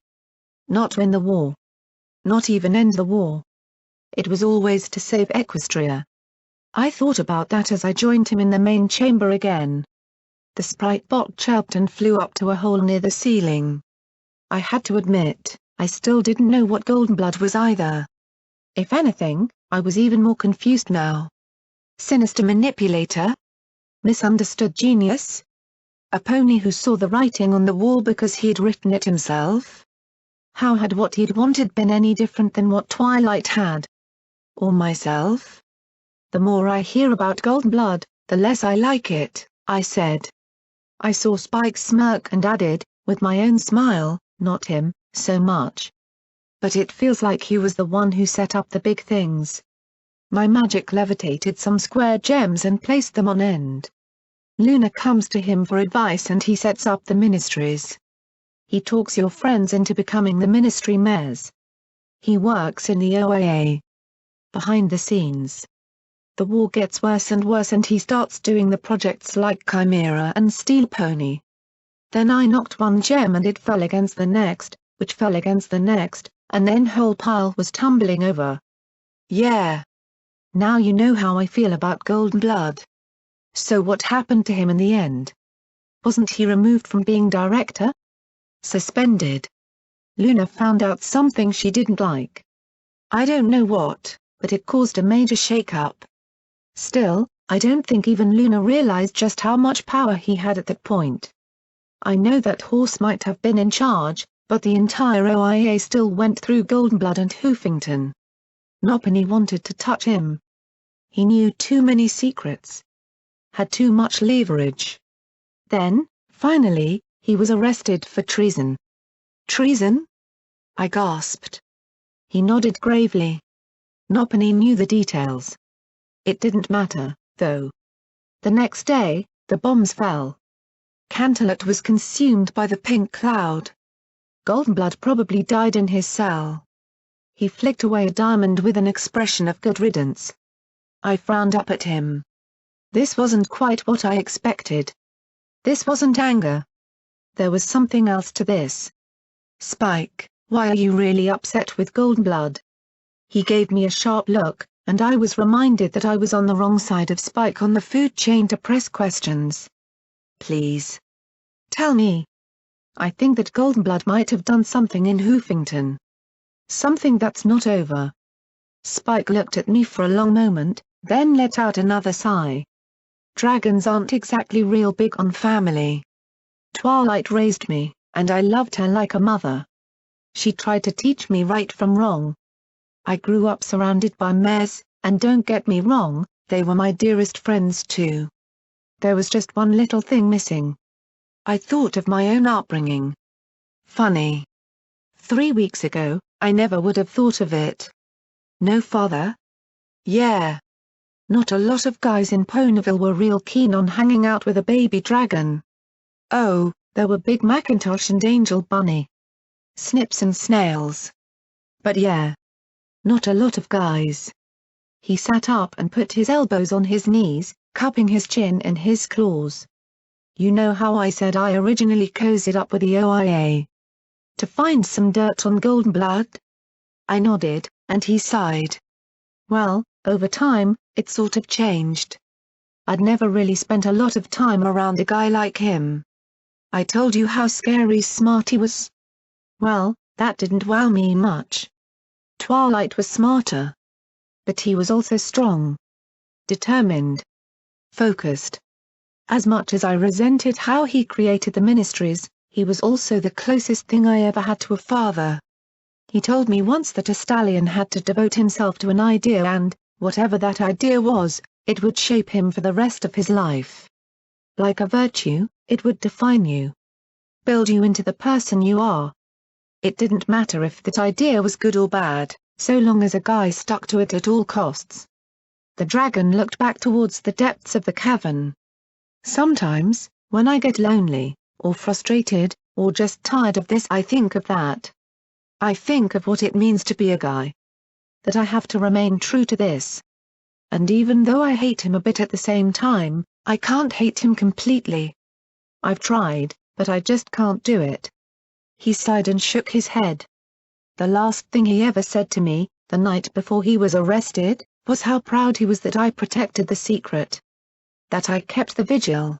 Not win the war. Not even end the war. It was always to save Equestria. I thought about that as I joined him in the main chamber again. The sprite bot chirped and flew up to a hole near the ceiling. I had to admit, I still didn't know what Goldenblood was either. If anything, I was even more confused now. Sinister manipulator? Misunderstood genius? A pony who saw the writing on the wall because he'd written it himself? How had what he'd wanted been any different than what Twilight had? Or myself? The more I hear about Goldenblood, the less I like it, I said. I saw Spike smirk and added, with my own smile, not him, so much. But it feels like he was the one who set up the big things. My magic levitated some square gems and placed them on end. Luna comes to him for advice and he sets up the ministries. He talks your friends into becoming the ministry mayors. He works in the OIA. Behind the scenes. The war gets worse and he starts doing the projects like Chimera and Steel Pony. Then I knocked one gem and it fell against the next, which fell against the next, and then whole pile was tumbling over. Yeah. Now you know how I feel about Goldenblood. So what happened to him in the end? Wasn't he removed from being director? Suspended. Luna found out something she didn't like. I don't know what, but it caused a major shake-up. Still, I don't think even Luna realized just how much power he had at that point. I know that Horse might have been in charge, but the entire OIA still went through Goldenblood and Hoofington. Nopany wanted to touch him. He knew too many secrets. Had too much leverage. Then, finally, he was arrested for treason. Treason? I gasped. He nodded gravely. Nopany knew the details. It didn't matter, though. The next day, the bombs fell. Canterlot was consumed by the pink cloud. Goldenblood probably died in his cell. He flicked away a diamond with an expression of good riddance. I frowned up at him. This wasn't quite what I expected. This wasn't anger. There was something else to this. Spike, why are you really upset with Goldenblood? He gave me a sharp look, and I was reminded that I was on the wrong side of Spike on the food chain to press questions. Please. Tell me. I think that Goldenblood might have done something in Hoofington. Something that's not over. Spike looked at me for a long moment, then let out another sigh. Dragons aren't exactly real big on family. Twilight raised me, and I loved her like a mother. She tried to teach me right from wrong. I grew up surrounded by mares, and don't get me wrong, they were my dearest friends too. There was just one little thing missing. I thought of my own upbringing. Funny. 3 weeks ago, I never would have thought of it. No father? Yeah. Not a lot of guys in Ponyville were real keen on hanging out with a baby dragon. Oh, there were Big Macintosh and Angel Bunny. Snips and Snails. But yeah. Not a lot of guys. He sat up and put his elbows on his knees, cupping his chin in his claws. You know how I said I originally cozied up with the OIA? To find some dirt on Goldenblood? I nodded, and he sighed. Well, over time, it sort of changed. I'd never really spent a lot of time around a guy like him. I told you how scary smart he was? Well, that didn't wow me much. Twilight was smarter. But he was also strong. Determined. Focused. As much as I resented how he created the ministries, he was also the closest thing I ever had to a father. He told me once that a stallion had to devote himself to an idea and, whatever that idea was, it would shape him for the rest of his life. Like a virtue, it would define you. build you into the person you are. It didn't matter if that idea was good or bad, so long as a guy stuck to it at all costs. The dragon looked back towards the depths of the cavern. Sometimes, when I get lonely, or frustrated, or just tired of this, I think of that. I think of what it means to be a guy. That I have to remain true to this. And even though I hate him a bit at the same time, I can't hate him completely. I've tried, but I just can't do it. He sighed and shook his head. The last thing he ever said to me, the night before he was arrested, was how proud he was that I protected the secret. That I kept the vigil.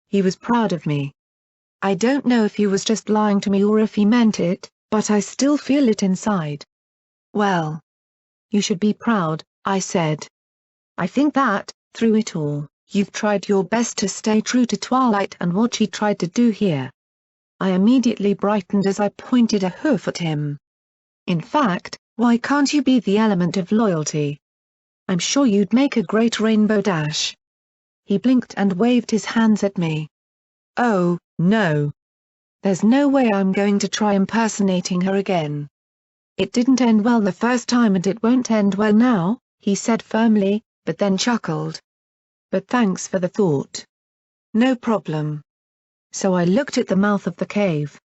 He was proud of me. I don't know if he was just lying to me or if he meant it, but I still feel it inside. Well. You should be proud, I said. I think that, through it all, you've tried your best to stay true to Twilight and what she tried to do here. I immediately brightened as I pointed a hoof at him. In fact, why can't you be the element of loyalty? I'm sure you'd make a great Rainbow Dash. He blinked and waved his hands at me. Oh, no. There's no way I'm going to try impersonating her again. It didn't end well the first time and it won't end well now, he said firmly, but then chuckled. But thanks for the thought. No problem. So I looked at the mouth of the cave.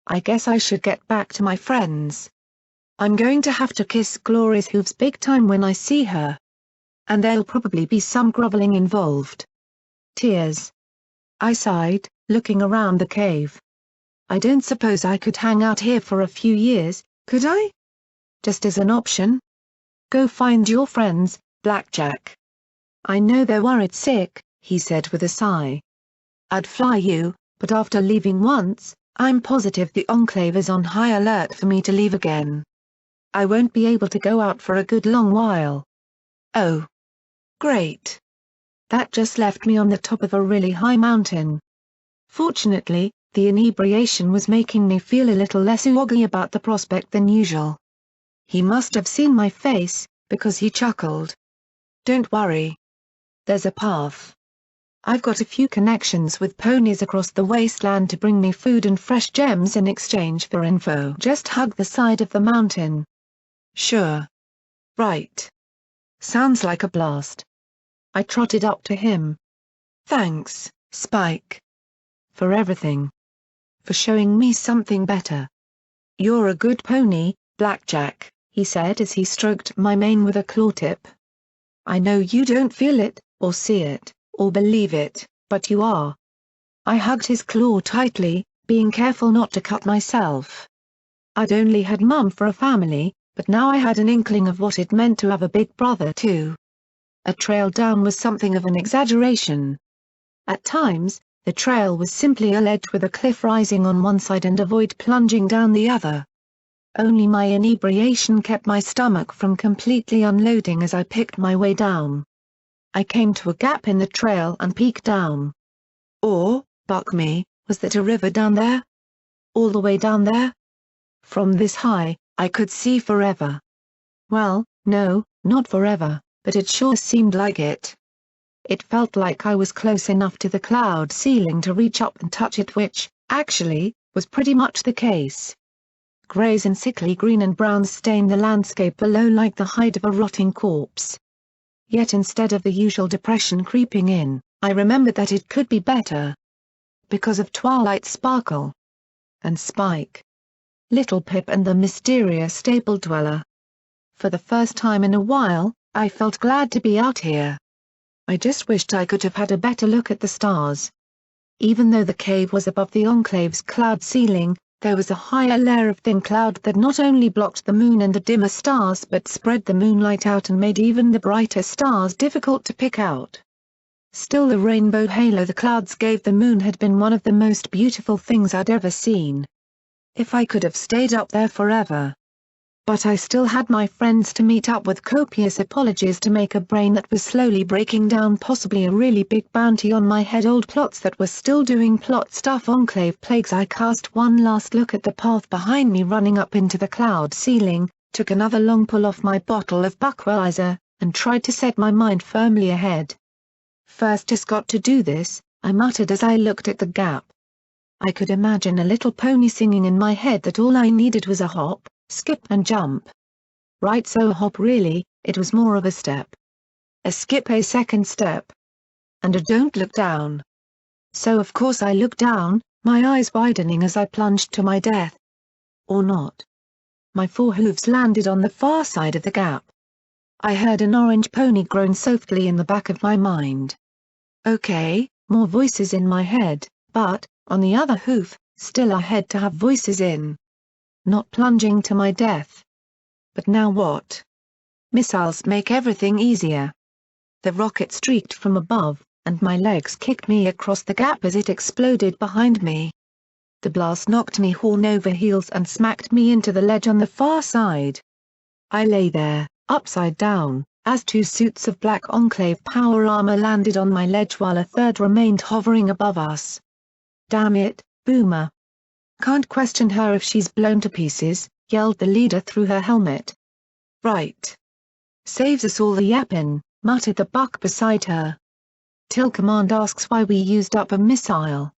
I guess I should get back to my friends. I'm going to have to kiss Glory's hooves big time when I see her. And there'll probably be some groveling involved. Tears. I sighed, looking around the cave. I don't suppose I could hang out here for a few years, could I? Just as an option? Go find your friends, Blackjack. I know they're worried sick, he said with a sigh. I'd fly you, but after leaving once, I'm positive the Enclave is on high alert for me to leave again. I won't be able to go out for a good long while. Oh. Great. That just left me on the top of a really high mountain. Fortunately, the inebriation was making me feel a little less oogoooooo about the prospect than usual. He must have seen my face, because he chuckled. Don't worry. There's a path. I've got a few connections with ponies across the wasteland to bring me food and fresh gems in exchange for info. Just hug the side of the mountain. Sure. Right. Sounds like a blast. I trotted up to him. Thanks, Spike. For everything. For showing me something better. You're a good pony, Blackjack, he said as he stroked my mane with a claw tip. I know you don't feel it, or see it, or believe it, but you are. I hugged his claw tightly, being careful not to cut myself. I'd only had Mum for a family, but now I had an inkling of what it meant to have a big brother too. A trail down was something of an exaggeration. At times, the trail was simply a ledge with a cliff rising on one side and a void plunging down the other. Only my inebriation kept my stomach from completely unloading as I picked my way down. I came to a gap in the trail and peeked down. Or, buck me, was that a river down there? All the way down there? From this high, I could see forever. Well, no, not forever, but it sure seemed like it. It felt like I was close enough to the cloud ceiling to reach up and touch it, which, actually, was pretty much the case. Greys and sickly green and browns stained the landscape below like the hide of a rotting corpse. Yet instead of the usual depression creeping in, I remembered that it could be better. Because of Twilight's sparkle. And Spike. Little Pip and the mysterious stable dweller. For the first time in a while, I felt glad to be out here. I just wished I could have had a better look at the stars. Even though the cave was above the Enclave's cloud ceiling, there was a higher layer of thin cloud that not only blocked the moon and the dimmer stars but spread the moonlight out and made even the brighter stars difficult to pick out. Still, the rainbow halo the clouds gave the moon had been one of the most beautiful things I'd ever seen. If I could have stayed up there forever. But I still had my friends to meet up with, copious apologies to make, a brain that was slowly breaking down, possibly a really big bounty on my head, old plots that were still doing plot stuff, Enclave plagues. I cast one last look at the path behind me running up into the cloud ceiling, took another long pull off my bottle of Buckweiser, and tried to set my mind firmly ahead. First just got to do this, I muttered as I looked at the gap. I could imagine a little pony singing in my head that all I needed was a hop, skip and jump. Right, so a hop really, it was more of a step. A skip, a second step. And a don't look down. So of course I looked down, my eyes widening as I plunged to my death. Or not. My forehooves landed on the far side of the gap. I heard an orange pony groan softly in the back of my mind. Okay, more voices in my head, but, on the other hoof, still ahead to have voices in. Not plunging to my death. But now what? Missiles make everything easier. The rocket streaked from above, and my legs kicked me across the gap as it exploded behind me. The blast knocked me horn over heels and smacked me into the ledge on the far side. I lay there, upside down, as two suits of black Enclave power armor landed on my ledge while a third remained hovering above us. Damn it, Boomer. Can't question her if she's blown to pieces, yelled the leader through her helmet. Right. Saves us all the yappin', muttered the buck beside her. Till Command asks why we used up a missile.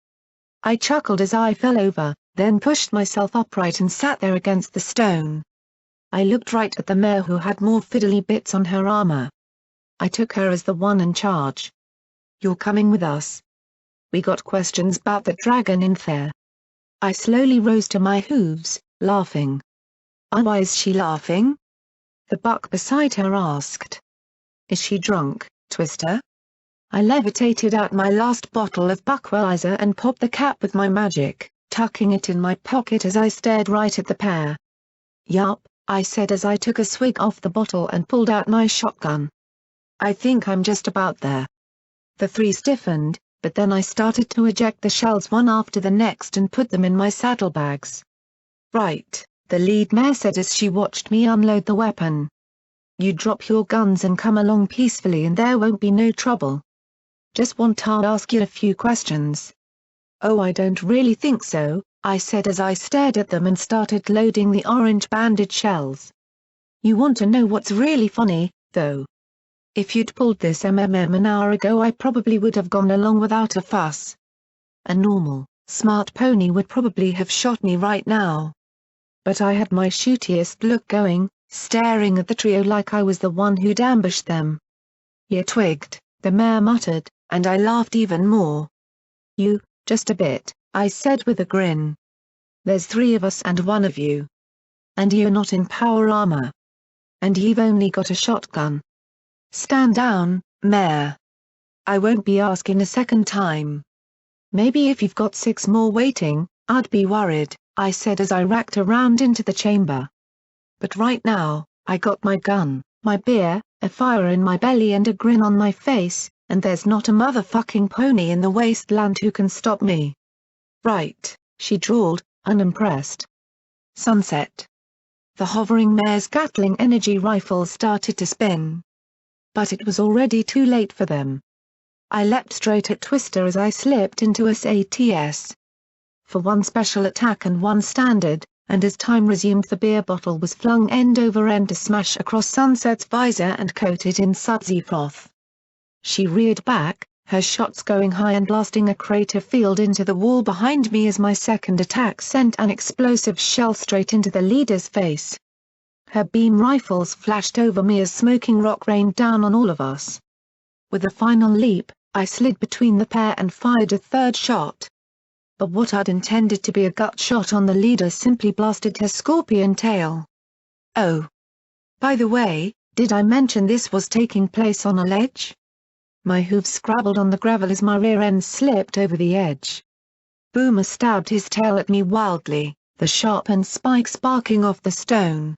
I chuckled as I fell over, then pushed myself upright and sat there against the stone. I looked right at the mare who had more fiddly bits on her armor. I took her as the one in charge. You're coming with us. We got questions about the dragon in there. I slowly rose to my hooves, laughing. Why is she laughing? The buck beside her asked. Is she drunk, Twister? I levitated out my last bottle of Buckweiser and popped the cap with my magic, tucking it in my pocket as I stared right at the pair. Yup, I said as I took a swig off the bottle and pulled out my shotgun. I think I'm just about there. The three stiffened, but then I started to eject the shells one after the next and put them in my saddlebags. Right, the lead mare said as she watched me unload the weapon. You drop your guns and come along peacefully and there won't be no trouble. Just want to ask you a few questions. Oh, I don't really think so, I said as I stared at them and started loading the orange banded shells. You want to know what's really funny, though? If you'd pulled this an hour ago I probably would have gone along without a fuss. A normal, smart pony would probably have shot me right now. But I had my shootiest look going, staring at the trio like I was the one who'd ambushed them. You twigged, the mare muttered, and I laughed even more. You, just a bit, I said with a grin. There's three of us and one of you. And you're not in power armor. And you've only got a shotgun. Stand down, mare. I won't be asking a second time. Maybe if you've got 6 more waiting, I'd be worried, I said as I racked around into the chamber. But right now, I got my gun, my beer, a fire in my belly and a grin on my face, and there's not a motherfucking pony in the wasteland who can stop me. Right, she drawled, unimpressed. Sunset. The hovering mare's Gatling energy rifle started to spin. But it was already too late for them. I leapt straight at Twister as I slipped into SATS. For one special attack and one standard, and as time resumed the beer bottle was flung end over end to smash across Sunset's visor and coat it in sudsy froth. She reared back, her shots going high and blasting a crater field into the wall behind me as my second attack sent an explosive shell straight into the leader's face. Her beam rifles flashed over me as smoking rock rained down on all of us. With a final leap, I slid between the pair and fired a third shot. But what I'd intended to be a gut shot on the leader simply blasted her scorpion tail. Oh. By the way, did I mention this was taking place on a ledge? My hooves scrabbled on the gravel as my rear end slipped over the edge. Boomer stabbed his tail at me wildly, the sharpened spikes barking off the stone.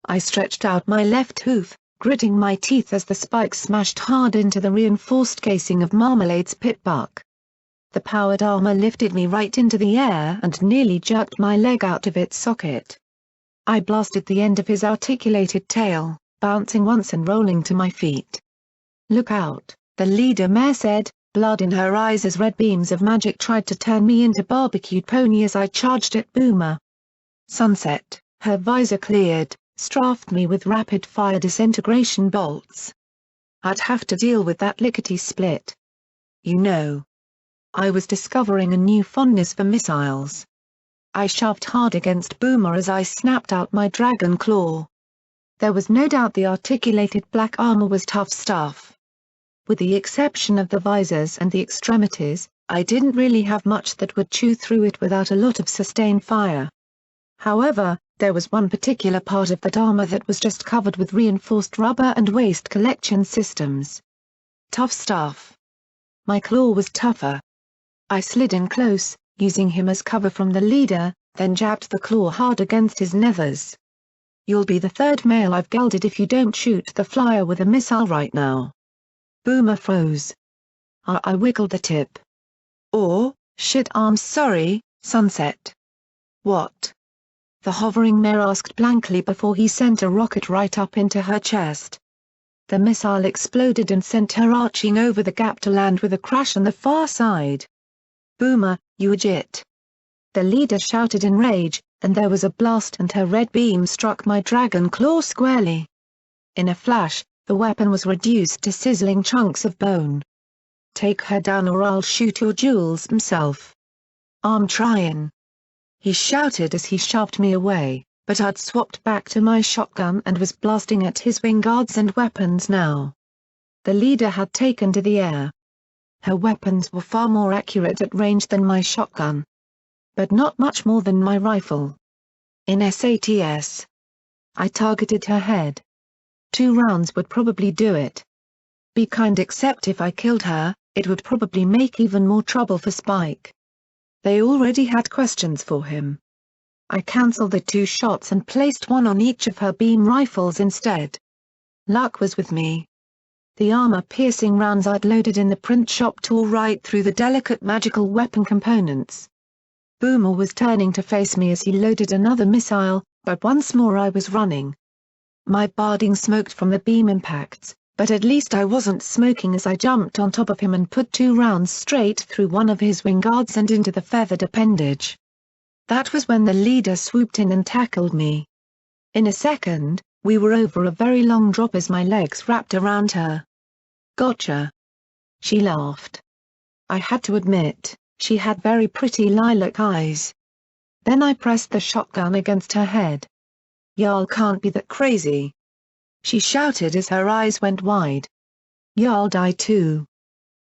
I stretched out my left hoof, gritting my teeth as the spikes smashed hard into the reinforced casing of Marmalade's pitbuck. The powered armor lifted me right into the air and nearly jerked my leg out of its socket. I blasted the end of his articulated tail, bouncing once and rolling to my feet. Look out, the leader mare said, blood in her eyes as red beams of magic tried to turn me into barbecued pony as I charged at Boomer. Sunset, her visor cleared, strafed me with rapid-fire disintegration bolts. I'd have to deal with that lickety-split. You know. I was discovering a new fondness for missiles. I shoved hard against Boomer as I snapped out my dragon claw. There was no doubt the articulated black armor was tough stuff. With the exception of the visors and the extremities, I didn't really have much that would chew through it without a lot of sustained fire. However, there was one particular part of that armor that was just covered with reinforced rubber and waste collection systems. Tough stuff. My claw was tougher. I slid in close, using him as cover from the leader, then jabbed the claw hard against his nethers. "You'll be the third male I've gelded if you don't shoot the flyer with a missile right now." Boomer froze. I wiggled the tip. "Oh, shit, I'm sorry, Sunset." "What?" the hovering mare asked blankly before he sent a rocket right up into her chest. The missile exploded and sent her arching over the gap to land with a crash on the far side. "Boomer, you idiot!" the leader shouted in rage, and there was a blast and her red beam struck my dragon claw squarely. In a flash, the weapon was reduced to sizzling chunks of bone. "Take her down or I'll shoot your jewels himself." "I'm tryin'," he shouted as he shoved me away, but I'd swapped back to my shotgun and was blasting at his wing guards and weapons now. The leader had taken to the air. Her weapons were far more accurate at range than my shotgun. But not much more than my rifle. In SATS. I targeted her head. 2 rounds would probably do it. Be kind, except if I killed her, it would probably make even more trouble for Spike. They already had questions for him. I cancelled the 2 shots and placed one on each of her beam rifles instead. Luck was with me. The armor-piercing rounds I'd loaded in the print shop tore right through the delicate magical weapon components. Boomer was turning to face me as he loaded another missile, but once more I was running. My barding smoked from the beam impacts, but at least I wasn't smoking as I jumped on top of him and put 2 rounds straight through one of his wing guards and into the feathered appendage. That was when the leader swooped in and tackled me. In a second, we were over a very long drop as my legs wrapped around her. "Gotcha." She laughed. I had to admit, she had very pretty lilac eyes. Then I pressed the shotgun against her head. "Y'all can't be that crazy," she shouted as her eyes went wide. "Y'all die too."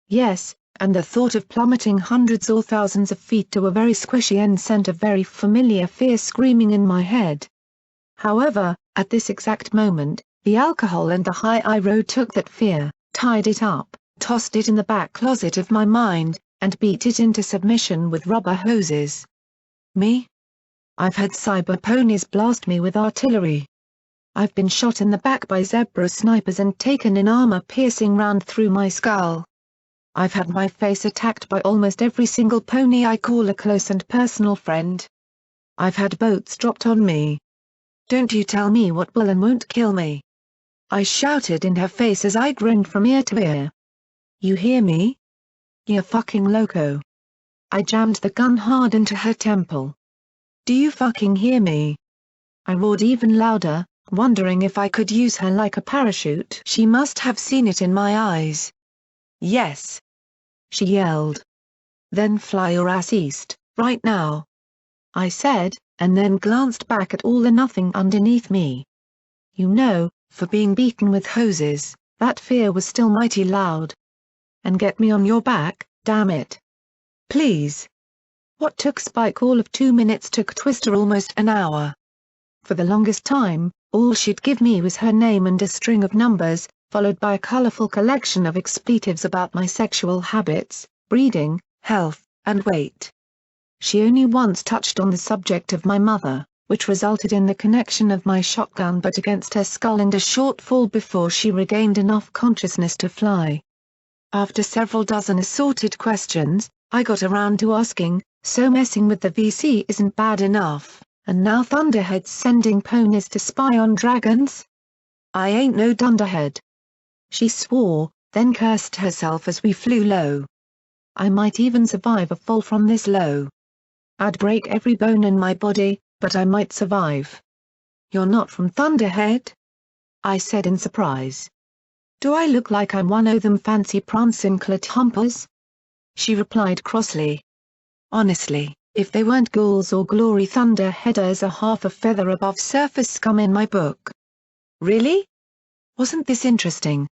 Yes, and the thought of plummeting hundreds or thousands of feet to a very squishy end sent a very familiar fear screaming in my head. However, at this exact moment, the alcohol and the high I rode took that fear, tied it up, tossed it in the back closet of my mind, and beat it into submission with rubber hoses. Me? I've had cyber ponies blast me with artillery. I've been shot in the back by zebra snipers and taken an armor-piercing round through my skull. I've had my face attacked by almost every single pony I call a close and personal friend. I've had boats dropped on me. Don't you tell me what will and won't kill me. I shouted in her face as I grinned from ear to ear. You hear me? You're fucking loco. I jammed the gun hard into her temple. Do you fucking hear me? I roared even louder, wondering if I could use her like a parachute. She must have seen it in my eyes. Yes, she yelled. Then fly your ass east, right now, I said, and then glanced back at all the nothing underneath me. You know, for being beaten with hoses, that fear was still mighty loud. And get me on your back, damn it. Please. What took Spike all of 2 minutes took Twister almost an hour. For the longest time, all she'd give me was her name and a string of numbers, followed by a colorful collection of expletives about my sexual habits, breeding, health, and weight. She only once touched on the subject of my mother, which resulted in the connection of my shotgun butt against her skull and a short fall before she regained enough consciousness to fly. After several dozen assorted questions, I got around to asking, so messing with the VC isn't bad enough, and now Thunderhead's sending ponies to spy on dragons? I ain't no dunderhead. She swore, then cursed herself as we flew low. I might even survive a fall from this low. I'd break every bone in my body, but I might survive. You're not from Thunderhead? I said in surprise. Do I look like I'm one o' them fancy prancing clothumpers? she replied crossly. Honestly, if they weren't ghouls or glory thunderheaders are half a feather above surface scum in my book. Really? Wasn't this interesting?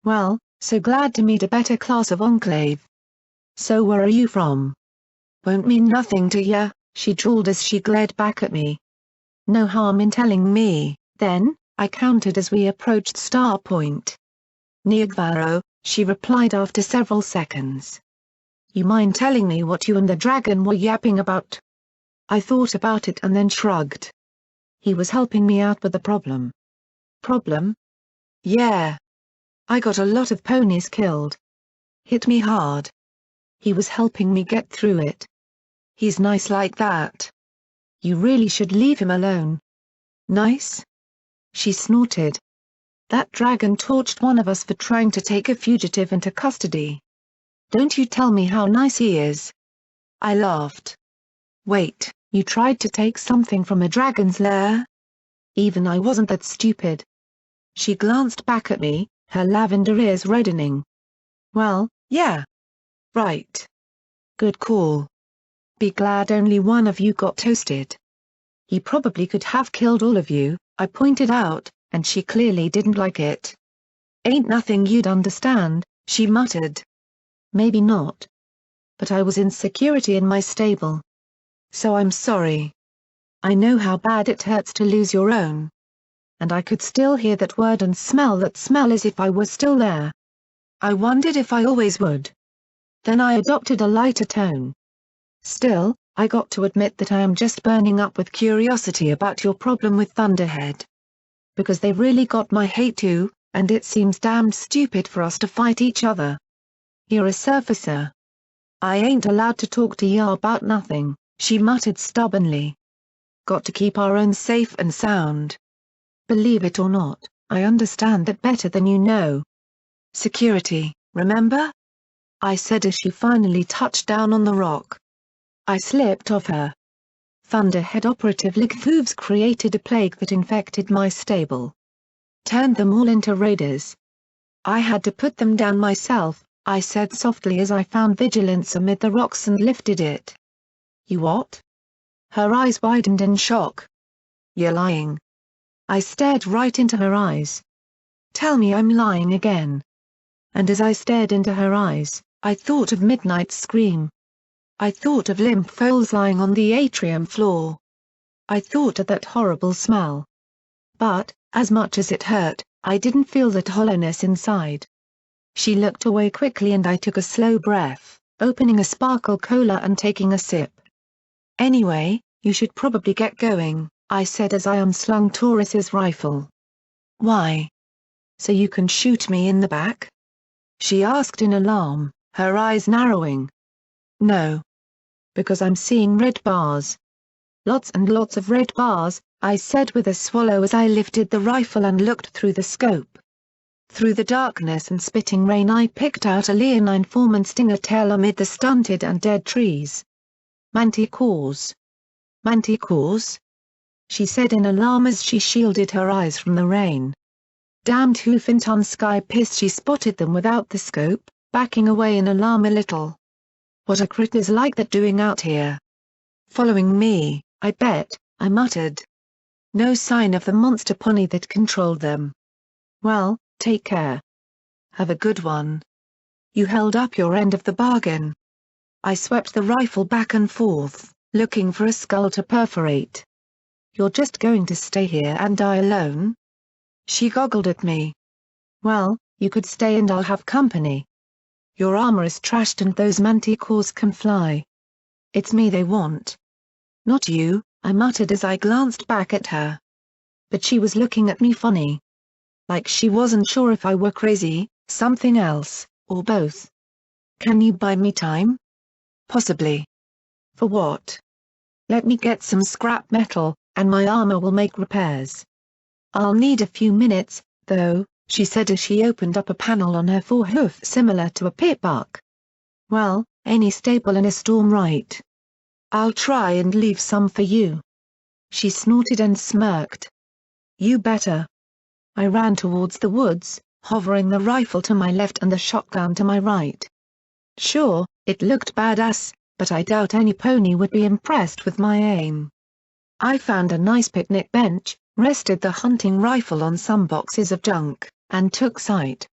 Well, so glad to meet a better class of enclave. So where are you from? Won't mean nothing to ya, she drawled as she glared back at me. No harm in telling me, then, I countered as we approached Star Point. Niagvaro, she replied after several seconds. You mind telling me what you and the dragon were yapping about? I thought about it and then shrugged. He was helping me out with the problem. Problem? Yeah. I got a lot of ponies killed. Hit me hard. He was helping me get through it. He's nice like that. You really should leave him alone. Nice? She snorted. That dragon torched one of us for trying to take a fugitive into custody. Don't you tell me how nice he is. I laughed. Wait, you tried to take something from a dragon's lair? Even I wasn't that stupid. She glanced back at me, her lavender ears reddening. Well, yeah. Right. Good call. Be glad only one of you got toasted. He probably could have killed all of you, I pointed out, and she clearly didn't like it. Ain't nothing you'd understand, she muttered. Maybe not. But I was in security in my stable. So I'm sorry. I know how bad it hurts to lose your own. And I could still hear that word and smell that smell as if I was still there. I wondered if I always would. Then I adopted a lighter tone. Still, I got to admit that I am just burning up with curiosity about your problem with Thunderhead. Because they've really got my hate too, and it seems damned stupid for us to fight each other. You're a surfacer. I ain't allowed to talk to ya about nothing, she muttered stubbornly. Got to keep our own safe and sound. Believe it or not, I understand that better than you know. Security, remember? I said as she finally touched down on the rock. I slipped off her. Thunderhead operative Ligthooves created a plague that infected my stable. Turned them all into raiders. I had to put them down myself, I said softly as I found vigilance amid the rocks and lifted it. You what? Her eyes widened in shock. You're lying. I stared right into her eyes. Tell me I'm lying again. And as I stared into her eyes, I thought of Midnight's scream. I thought of limp foals lying on the atrium floor. I thought of that horrible smell. But, as much as it hurt, I didn't feel that hollowness inside. She looked away quickly and I took a slow breath, opening a sparkle cola and taking a sip. Anyway, you should probably get going, I said as I unslung Taurus's rifle. Why? So you can shoot me in the back? She asked in alarm, her eyes narrowing. No. Because I'm seeing red bars. Lots and lots of red bars, I said with a swallow as I lifted the rifle and looked through the scope. Through the darkness and spitting rain I picked out a leonine form and stinger tail amid the stunted and dead trees. Manticores. Manticores? She said in alarm as she shielded her eyes from the rain. Damned Hoofinton sky pissed she spotted them without the scope, backing away in alarm a little. What are critters like that doing out here? Following me, I bet, I muttered. No sign of the monster pony that controlled them. Well, take care. Have a good one. You held up your end of the bargain. I swept the rifle back and forth, looking for a skull to perforate. You're just going to stay here and die alone? She goggled at me. Well, you could stay and I'll have company. Your armor is trashed and those manticores can fly. It's me they want. Not you, I muttered as I glanced back at her. But she was looking at me funny. Like she wasn't sure if I were crazy, something else, or both. Can you buy me time? Possibly. For what? Let me get some scrap metal, and my armor will make repairs. I'll need a few minutes, though, she said as she opened up a panel on her forehoof similar to a pitbuck. Well, any staple in a storm right? I'll try and leave some for you. She snorted and smirked. You better. I ran towards the woods, hovering the rifle to my left and the shotgun to my right. Sure, It looked badass, but I doubt any pony would be impressed with my aim. I found a nice picnic bench, rested the hunting rifle on some boxes of junk, and took sight.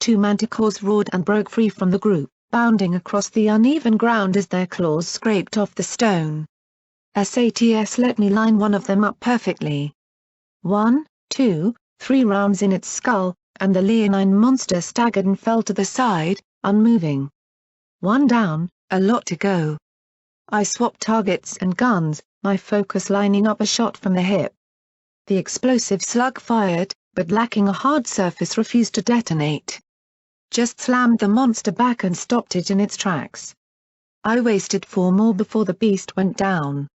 2 manticores roared and broke free from the group, bounding across the uneven ground as their claws scraped off the stone. SATS let me line one of them up perfectly. 1, 2, 3 rounds in its skull, and the leonine monster staggered and fell to the side, unmoving. 1 down, a lot to go. I swapped targets and guns, my focus lining up a shot from the hip. The explosive slug fired, but lacking a hard surface refused to detonate. Just slammed the monster back and stopped it in its tracks. I wasted 4 more before the beast went down.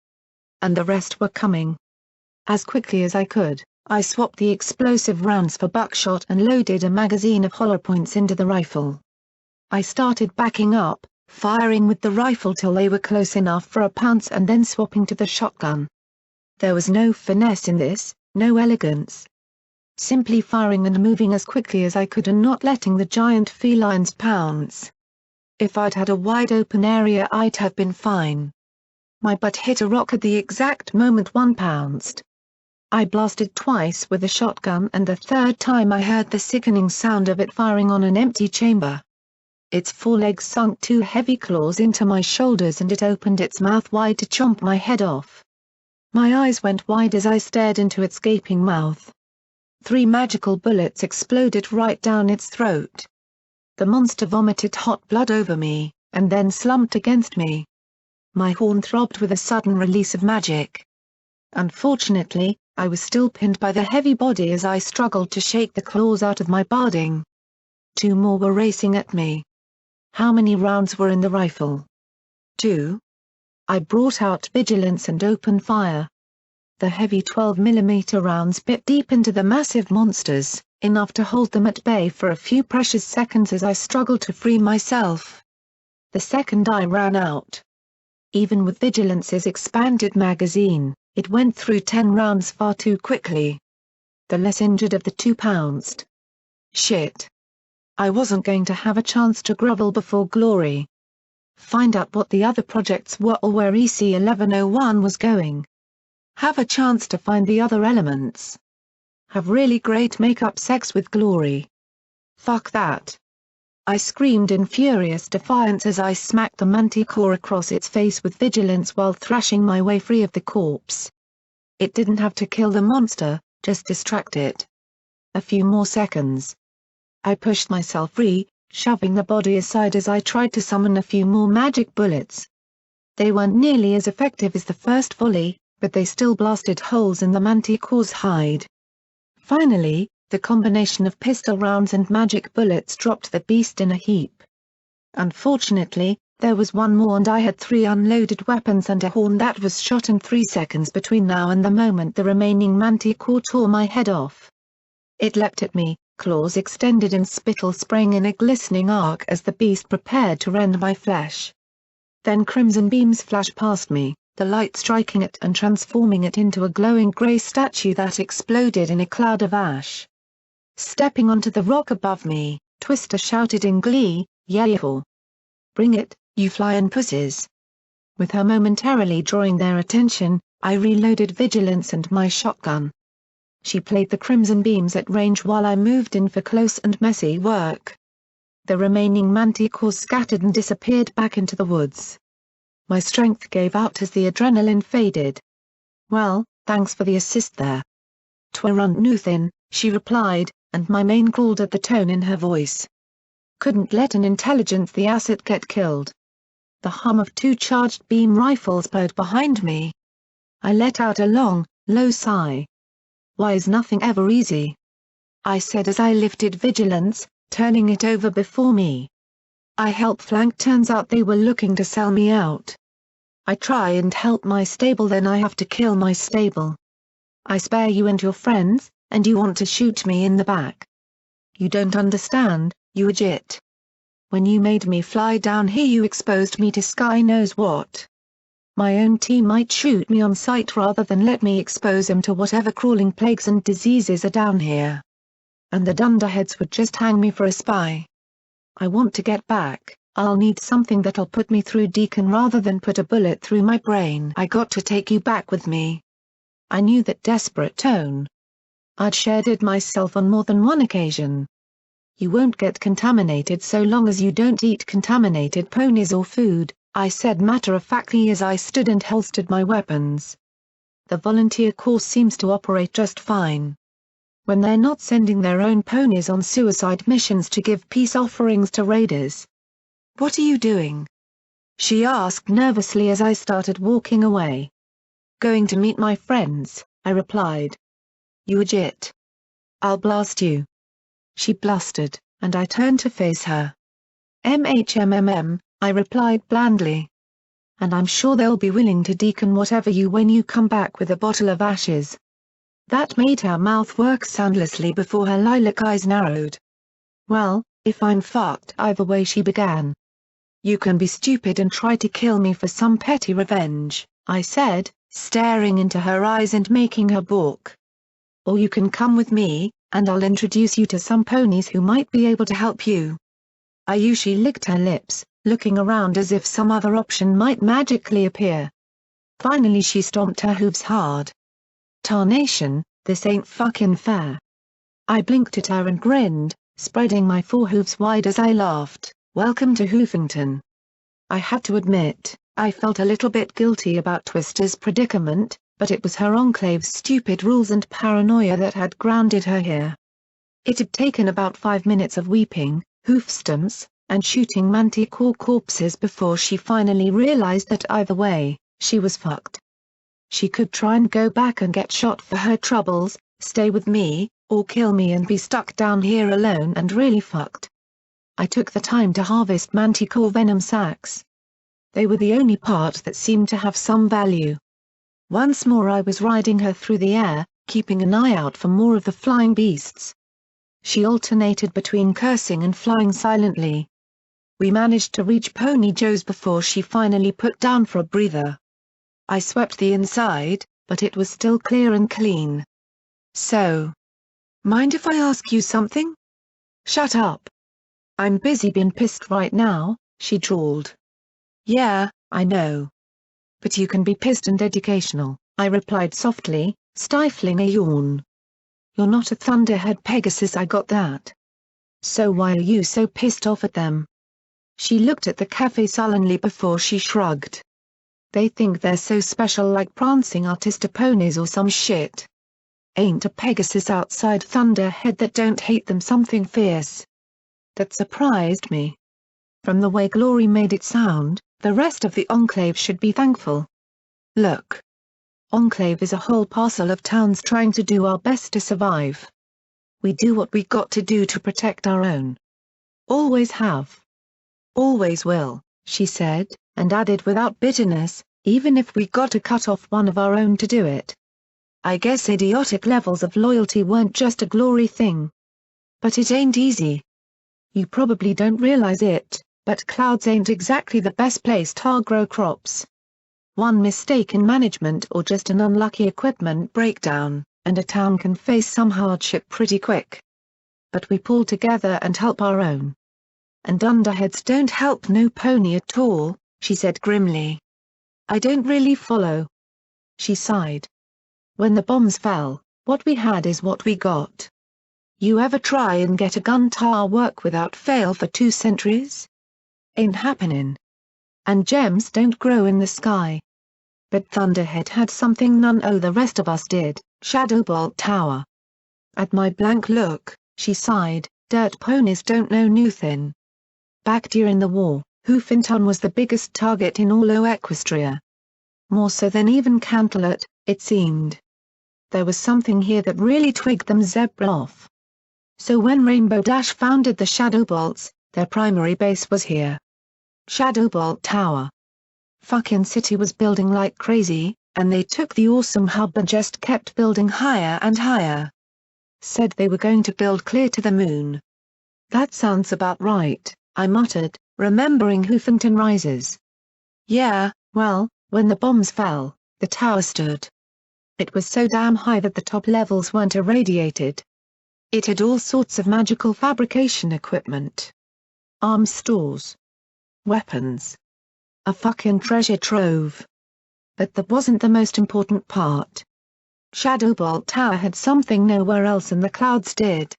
And the rest were coming. As quickly as I could, I swapped the explosive rounds for buckshot and loaded a magazine of hollow points into the rifle. I started backing up, firing with the rifle till they were close enough for a pounce and then swapping to the shotgun. There was no finesse in this, no elegance. Simply firing and moving as quickly as I could and not letting the giant felines pounce. If I'd had a wide open area I'd have been fine. My butt hit a rock at the exact moment one pounced. I blasted twice with the shotgun and the third time I heard the sickening sound of it firing on an empty chamber. Its forelegs sunk 2 heavy claws into my shoulders and it opened its mouth wide to chomp my head off. My eyes went wide as I stared into its gaping mouth. 3 magical bullets exploded right down its throat. The monster vomited hot blood over me, and then slumped against me. My horn throbbed with a sudden release of magic. Unfortunately, I was still pinned by the heavy body as I struggled to shake the claws out of my barding. 2 more were racing at me. How many rounds were in the rifle? 2. I brought out vigilance and opened fire. The heavy 12mm rounds bit deep into the massive monsters, enough to hold them at bay for a few precious seconds as I struggled to free myself. The second I ran out. Even with Vigilance's expanded magazine, it went through 10 rounds far too quickly. The less injured of the 2 pounced. Shit. I wasn't going to have a chance to grovel before glory. Find out what the other projects were or where EC-1101 was going. Have a chance to find the other elements. Have really great make-up sex with glory. Fuck that. I screamed in furious defiance as I smacked the manticore across its face with vigilance while thrashing my way free of the corpse. It didn't have to kill the monster, just distract it. A few more seconds. I pushed myself free, shoving the body aside as I tried to summon a few more magic bullets. They weren't nearly as effective as the first volley, but they still blasted holes in the manticore's hide. Finally, the combination of pistol rounds and magic bullets dropped the beast in a heap. Unfortunately, there was 1 more and I had 3 unloaded weapons and a horn that was shot in 3 seconds between now and the moment the remaining manticore tore my head off. It leapt at me, claws extended and spittle spraying in a glistening arc as the beast prepared to rend my flesh. Then crimson beams flashed past me, the light striking it and transforming it into a glowing grey statue that exploded in a cloud of ash. Stepping onto the rock above me, Twister shouted in glee, "Yay-haw! Bring it, you flying pussies!" With her momentarily drawing their attention, I reloaded Vigilance and my shotgun. She played the crimson beams at range while I moved in for close and messy work. The remaining manticores scattered and disappeared back into the woods. My strength gave out as the adrenaline faded. "Well, thanks for the assist there. Twarunt Nuthin," she replied, and my mane crawled at the tone in her voice. Couldn't let an intelligence the asset get killed. The hum of 2 charged beam rifles purred behind me. I let out a long, low sigh. "Why is nothing ever easy?" I said as I lifted Vigilance, turning it over before me. I help flank, turns out they were looking to sell me out. I try and help my stable, then I have to kill my stable. I spare you and your friends, and you want to shoot me in the back. You don't understand, you idiot. When you made me fly down here you exposed me to sky knows what. My own team might shoot me on sight rather than let me expose them to whatever crawling plagues and diseases are down here. And the dunderheads would just hang me for a spy. I want to get back, I'll need something that'll put me through Deacon rather than put a bullet through my brain. I got to take you back with me. I knew that desperate tone. I'd shared it myself on more than one occasion. You won't get contaminated so long as you don't eat contaminated ponies or food, I said matter-of-factly as I stood and holstered my weapons. The volunteer course seems to operate just fine. When they're not sending their own ponies on suicide missions to give peace offerings to raiders. What are you doing? She asked nervously as I started walking away. Going to meet my friends, I replied. You idiot. I'll blast you. She blustered, and I turned to face her. I replied blandly. And I'm sure they'll be willing to deacon whatever you when you come back with a bottle of ashes. That made her mouth work soundlessly before her lilac eyes narrowed. Well, if I'm fucked either way, she began. You can be stupid and try to kill me for some petty revenge, I said, staring into her eyes and making her balk. Or you can come with me, and I'll introduce you to some ponies who might be able to help you. She licked her lips, looking around as if some other option might magically appear. Finally she stomped her hooves hard. Tarnation, this ain't fucking fair. I blinked at her and grinned, spreading my forehooves wide as I laughed. Welcome to Hoofington. I had to admit, I felt a little bit guilty about Twister's predicament, but it was her enclave's stupid rules and paranoia that had grounded her here. It had taken about 5 minutes of weeping, hoofstamps, and shooting manticore corpses before she finally realized that either way, she was fucked. She could try and go back and get shot for her troubles, stay with me, or kill me and be stuck down here alone and really fucked. I took the time to harvest manticore venom sacs. They were the only part that seemed to have some value. Once more I was riding her through the air, keeping an eye out for more of the flying beasts. She alternated between cursing and flying silently. We managed to reach Pony Joe's before she finally put down for a breather. I swept the inside, but it was still clear and clean. So. Mind if I ask you something? Shut up. I'm busy being pissed right now, she drawled. Yeah, I know. But you can be pissed and educational, I replied softly, stifling a yawn. You're not a thunderhead Pegasus, I got that. So why are you so pissed off at them? She looked at the cafe sullenly before she shrugged. They think they're so special, like prancing artista ponies or some shit. Ain't a Pegasus outside Thunderhead that don't hate them something fierce. That surprised me. From the way Glory made it sound, the rest of the Enclave should be thankful. Look. Enclave is a whole parcel of towns trying to do our best to survive. We do what we got to do to protect our own. Always have. Always will, she said, and added without bitterness, even if we got to cut off one of our own to do it. I guess idiotic levels of loyalty weren't just a Glory thing. But it ain't easy. You probably don't realize it, but clouds ain't exactly the best place to grow crops. One mistake in management or just an unlucky equipment breakdown, and a town can face some hardship pretty quick. But we pull together and help our own. And underheads don't help no pony at all, she said grimly. I don't really follow. She sighed. When the bombs fell, what we had is what we got. You ever try and get a gun to work without fail for 2 centuries? Ain't happening. And gems don't grow in the sky. But Thunderhead had something none of the rest of us did, Shadowbolt Tower. At my blank look, she sighed, dirt ponies don't know nothing. Back during the war, Hoofington was the biggest target in all Equestria. More so than even Canterlot, it seemed. There was something here that really twigged them zebra off. So when Rainbow Dash founded the Shadowbolts, their primary base was here. Shadowbolt Tower. Fucking city was building like crazy, and they took the awesome hub and just kept building higher and higher. Said they were going to build clear to the moon. That sounds about right, I muttered, remembering Hoofington Rises. Yeah, well, when the bombs fell, the tower stood. It was so damn high that the top levels weren't irradiated. It had all sorts of magical fabrication equipment. Arms stores. Weapons. A fucking treasure trove. But that wasn't the most important part. Shadowbolt Tower had something nowhere else in the clouds did.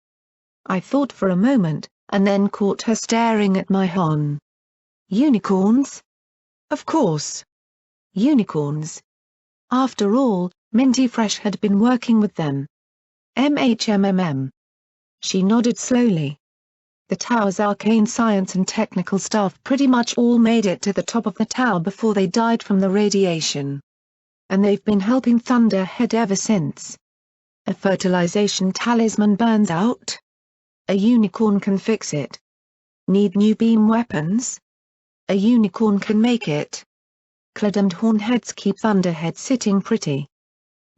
I thought for a moment, and then caught her staring at my hon. Unicorns? Of course. Unicorns. After all, Minty Fresh had been working with them. MHMMM. She nodded slowly. The tower's arcane science and technical staff pretty much all made it to the top of the tower before they died from the radiation. And they've been helping Thunderhead ever since. A fertilization talisman burns out? A unicorn can fix it. Need new beam weapons? A unicorn can make it. Clad and Hornheads keep Thunderhead sitting pretty.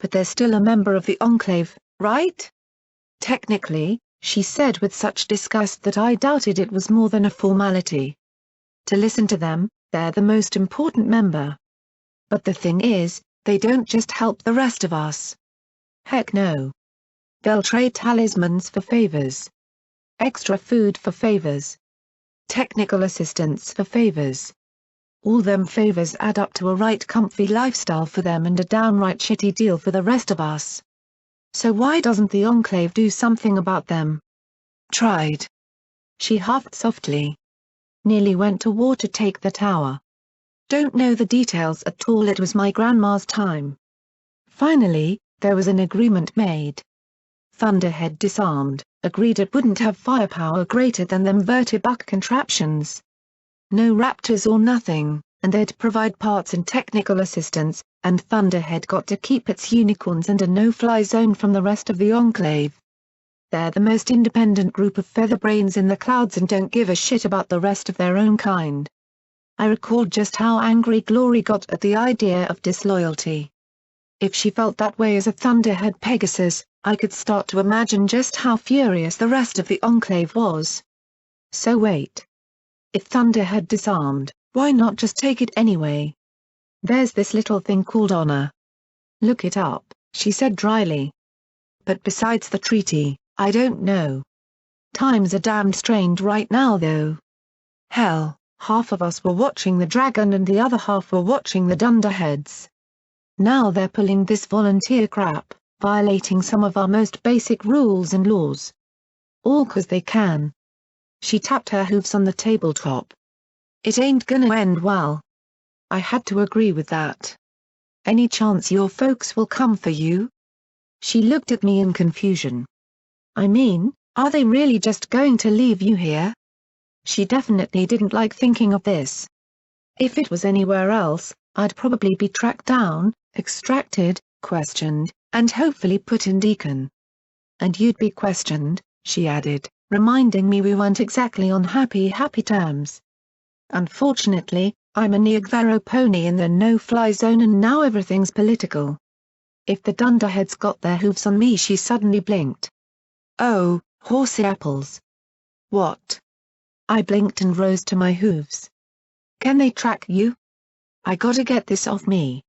But they're still a member of the Enclave, right? Technically, she said with such disgust that I doubted it was more than a formality. To listen to them, they're the most important member. But the thing is, they don't just help the rest of us. Heck no. They'll trade talismans for favors. Extra food for favors. Technical assistance for favors. All them favors add up to a right comfy lifestyle for them and a downright shitty deal for the rest of us. So why doesn't the Enclave do something about them? Tried. She huffed softly. Nearly went to war to take the tower. Don't know the details at all, it was my grandma's time. Finally, there was an agreement made. Thunderhead disarmed, agreed it wouldn't have firepower greater than them vertibuck contraptions. No raptors or nothing, and they'd provide parts and technical assistance, and Thunderhead got to keep its unicorns and a no-fly zone from the rest of the Enclave. They're the most independent group of featherbrains in the clouds and don't give a shit about the rest of their own kind. I recalled just how angry Glory got at the idea of disloyalty. If she felt that way as a Thunderhead Pegasus, I could start to imagine just how furious the rest of the Enclave was. So wait. If Thunderhead disarmed, why not just take it anyway? There's this little thing called honor. Look it up, she said dryly. But besides the treaty, I don't know. Times are damned strained right now though. Hell, half of us were watching the dragon and the other half were watching the Dunderheads. Now they're pulling this volunteer crap, violating some of our most basic rules and laws. All 'cause they can. She tapped her hooves on the tabletop. It ain't gonna end well. I had to agree with that. Any chance your folks will come for you? She looked at me in confusion. I mean, are they really just going to leave you here? She definitely didn't like thinking of this. If it was anywhere else, I'd probably be tracked down, extracted, questioned, and hopefully put in deacon. And you'd be questioned, she added, reminding me we weren't exactly on happy terms. Unfortunately, I'm a irritated in the no-fly zone and now everything's political. If the Dunderheads got their hooves on me, she suddenly blinked. Oh, horsey apples. What? I blinked and rose to my hooves. Can they track you? I gotta get this off me.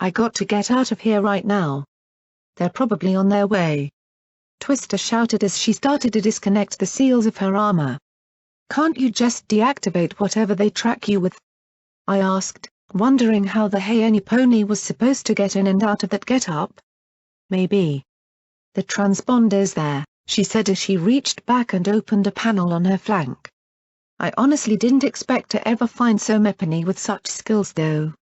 I got to get out of here right now. They're probably on their way. Twister shouted as she started to disconnect the seals of her armor. Can't you just deactivate whatever they track you with? I asked, wondering how the any pony was supposed to get in and out of that get-up. Maybe. The transponder's there, she said as she reached back and opened a panel on her flank. I honestly didn't expect to ever find so Mepony with such skills though.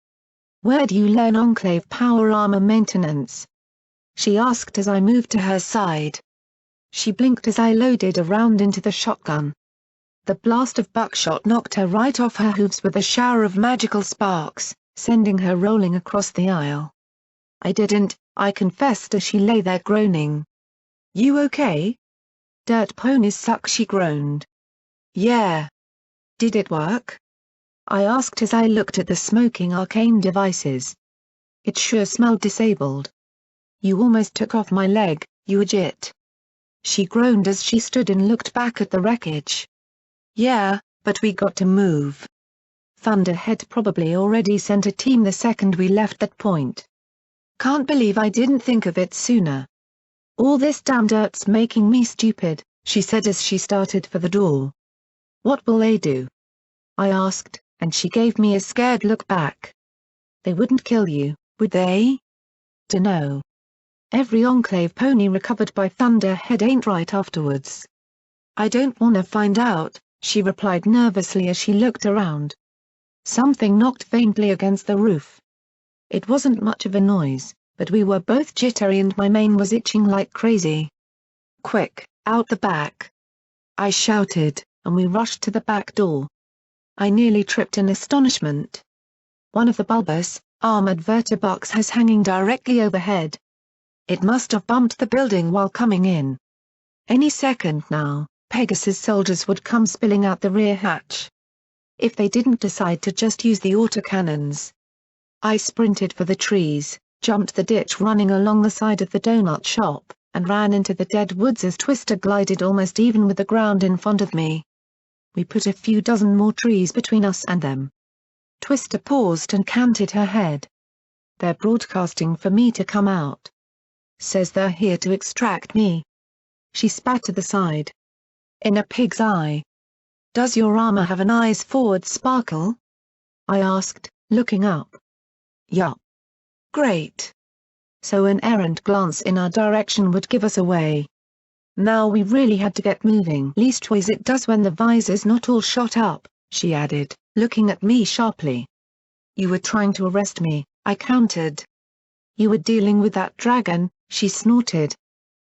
Where'd you learn Enclave power armor maintenance? She asked as I moved to her side. She blinked as I loaded a round into the shotgun. The blast of buckshot knocked her right off her hooves with a shower of magical sparks, sending her rolling across the aisle. I confessed as she lay there groaning. You okay? Dirt ponies suck, she groaned. Yeah. Did it work? I asked as I looked at the smoking arcane devices. It sure smelled disabled. You almost took off my leg, you idiot. She groaned as she stood and looked back at the wreckage. Yeah, but we got to move. Thunderhead probably already sent a team the second we left that point. Can't believe I didn't think of it sooner. All this damn dirt's making me stupid, she said as she started for the door. What will they do? I asked, and she gave me a scared look back. They wouldn't kill you, would they? Dunno. Every Enclave pony recovered by Thunderhead ain't right afterwards. I don't wanna find out, she replied nervously as she looked around. Something knocked faintly against the roof. It wasn't much of a noise, but we were both jittery and my mane was itching like crazy. Quick, out the back! I shouted, and we rushed to the back door. I nearly tripped in astonishment. One of the bulbous, armored vertebucks was hanging directly overhead. It must have bumped the building while coming in. Any second now, Pegasus soldiers would come spilling out the rear hatch. If they didn't decide to just use the autocannons. I sprinted for the trees, jumped the ditch running along the side of the donut shop, and ran into the dead woods as Twister glided almost even with the ground in front of me. We put a few dozen more trees between us and them. Twister paused and canted her head. They're broadcasting for me to come out. Says they're here to extract me. She spat to the side. In a pig's eye. Does your armor have an eyes forward sparkle? I asked, looking up. Yup. Great. So an errant glance in our direction would give us away. Now we really had to get moving. Leastways it does when the visor's not all shot up, she added, looking at me sharply. You were trying to arrest me, I countered. You were dealing with that dragon, she snorted.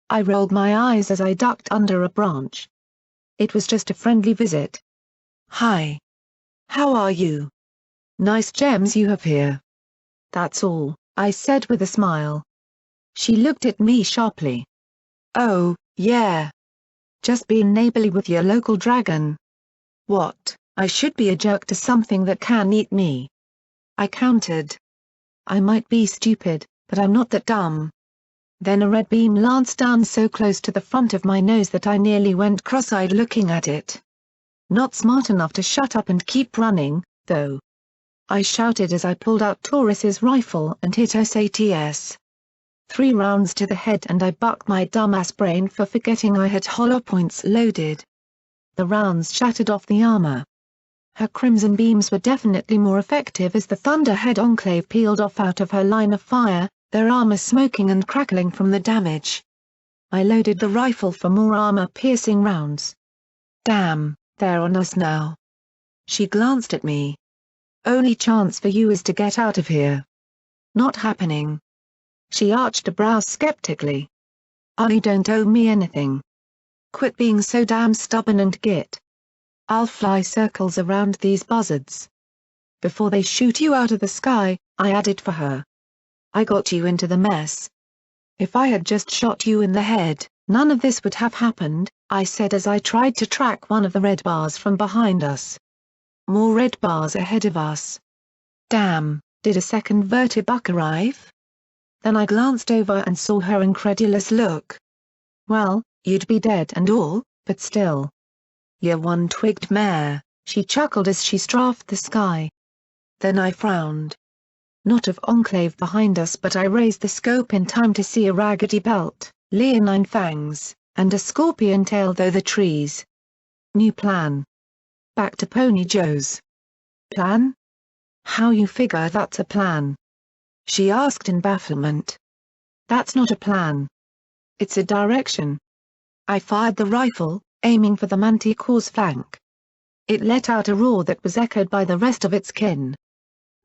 I rolled my eyes as I ducked under a branch. It was just a friendly visit. Hi. How are you? Nice gems you have here. That's all, I said with a smile. She looked at me sharply. Oh, yeah. Just being neighborly with your local dragon. What, I should be a jerk to something that can eat me. I countered. I might be stupid, but I'm not that dumb. Then a red beam lanced down so close to the front of my nose that I nearly went cross-eyed looking at it. Not smart enough to shut up and keep running, though. I shouted as I pulled out Taurus's rifle and hit SATS. 3 rounds to the head and I bucked my dumbass brain for forgetting I had hollow points loaded. The rounds shattered off the armor. Her crimson beams were definitely more effective as the Thunderhead Enclave peeled off out of her line of fire, their armor smoking and crackling from the damage. I loaded the rifle for more armor-piercing rounds. Damn, they're on us now. She glanced at me. Only chance for you is to get out of here. Not happening. She arched a brow skeptically. You don't owe me anything. Quit being so damn stubborn and git. I'll fly circles around these buzzards. Before they shoot you out of the sky, I added for her. I got you into the mess. If I had just shot you in the head, none of this would have happened, I said as I tried to track one of the red bars from behind us. More red bars ahead of us. Damn, did a second vertebuck arrive? Then I glanced over and saw her incredulous look. Well, you'd be dead and all, but still. You're one-twigged mare, she chuckled as she strafed the sky. Then I frowned. Not of Enclave behind us but I raised the scope in time to see a raggedy belt, leonine fangs, and a scorpion tail through the trees. New plan. Back to Pony Joe's. Plan? How you figure that's a plan? She asked in bafflement. That's not a plan. It's a direction. I fired the rifle, aiming for the manticore's flank. It let out a roar that was echoed by the rest of its kin.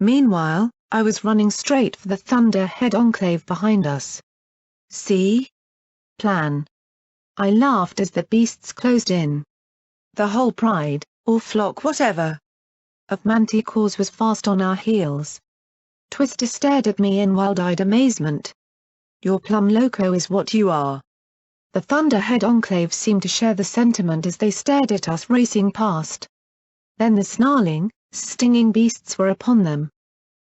Meanwhile, I was running straight for the Thunderhead Enclave behind us. See? Plan. I laughed as the beasts closed in. The whole pride, or flock whatever, of manticores was fast on our heels. Twister stared at me in wild-eyed amazement. You're plumb loco is what you are. The Thunderhead Enclave seemed to share the sentiment as they stared at us racing past. Then the snarling, stinging beasts were upon them.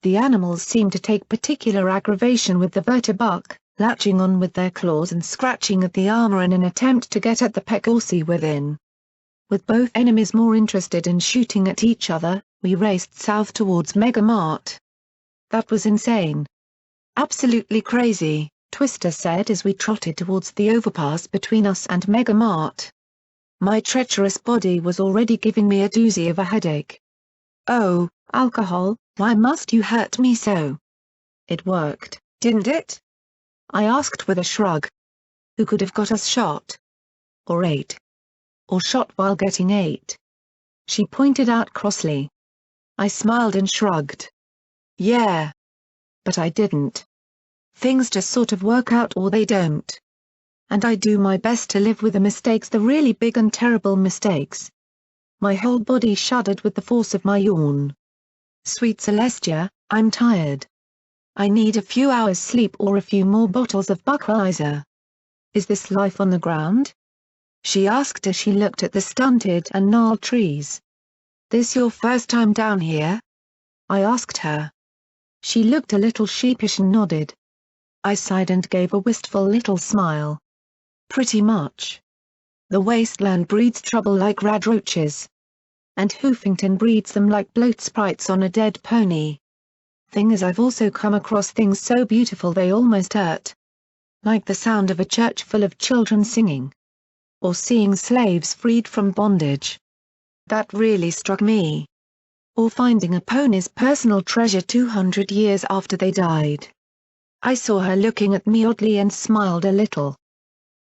The animals seemed to take particular aggravation with the vertebuck, latching on with their claws and scratching at the armor in an attempt to get at the peccarsy within. With both enemies more interested in shooting at each other, we raced south towards Mega Mart. That was insane. Absolutely crazy, Twister said as we trotted towards the overpass between us and Mega Mart. My treacherous body was already giving me a doozy of a headache. Oh, alcohol, why must you hurt me so? It worked, didn't it? I asked with a shrug. Who could have got us shot? Or ate? Or shot while getting ate? She pointed out crossly. I smiled and shrugged. Yeah. But I didn't. Things just sort of work out or they don't. And I do my best to live with the mistakes, the really big and terrible mistakes. My whole body shuddered with the force of my yawn. Sweet Celestia, I'm tired. I need a few hours sleep or a few more bottles of Budweiser. Is this life on the ground? She asked as she looked at the stunted and gnarled trees. This your first time down here? I asked her. She looked a little sheepish and nodded. I sighed and gave a wistful little smile. Pretty much. The wasteland breeds trouble like radroaches. And Hoofington breeds them like bloat sprites on a dead pony. Thing is, I've also come across things so beautiful they almost hurt. Like the sound of a church full of children singing. Or seeing slaves freed from bondage. That really struck me. Or finding a pony's personal treasure 200 years after they died. I saw her looking at me oddly and smiled a little.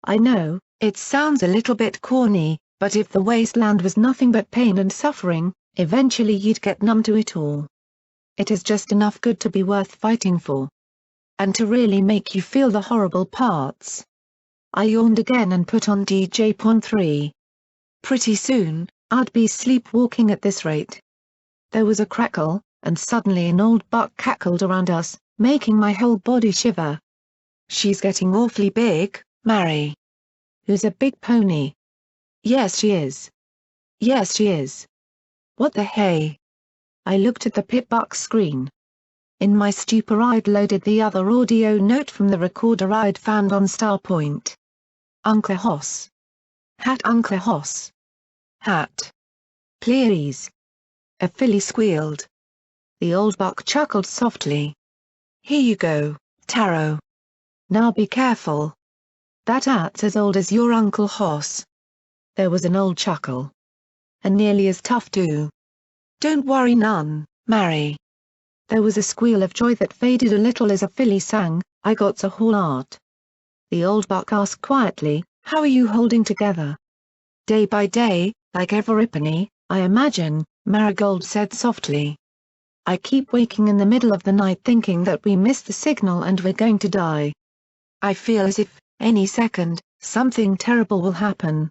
I know, it sounds a little bit corny, but if the wasteland was nothing but pain and suffering, eventually you'd get numb to it all. It is just enough good to be worth fighting for. And to really make you feel the horrible parts. I yawned again and put on DJ Pon 3. Pretty soon, I'd be sleepwalking at this rate. There was a crackle, and suddenly an old buck cackled around us, making my whole body shiver. She's getting awfully big, Mary. Who's a big pony? Yes she is. Yes she is. What the hey? I looked at the pit buck screen. In my stupor I'd loaded the other audio note from the recorder I'd found on Starpoint. Uncle Hoss. Hat Uncle Hoss. Hat. Please. A filly squealed. The old buck chuckled softly. Here you go, Taro. Now be careful. That hat's as old as your Uncle Hoss. There was an old chuckle. And nearly as tough too. Don't worry none, Mary. There was a squeal of joy that faded a little as a filly sang, I got so whole art. The old buck asked quietly, how are you holding together? Day by day, like everypony, I imagine, Marigold said softly. I keep waking in the middle of the night thinking that we missed the signal and we're going to die. I feel as if, any second, something terrible will happen.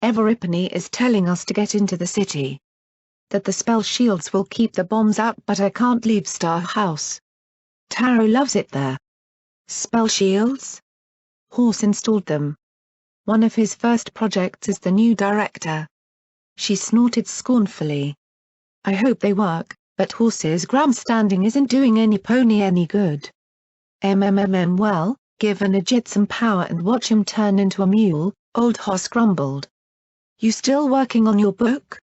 Everypony is telling us to get into the city. That the spell shields will keep the bombs out but I can't leave Star House. Taro loves it there. Spell shields? Horse installed them. One of his first projects as the new director. She snorted scornfully. I hope they work, but Horse's grandstanding isn't doing any pony any good. Well, give an idiot some power and watch him turn into a mule, old Hoss grumbled. You still working on your book?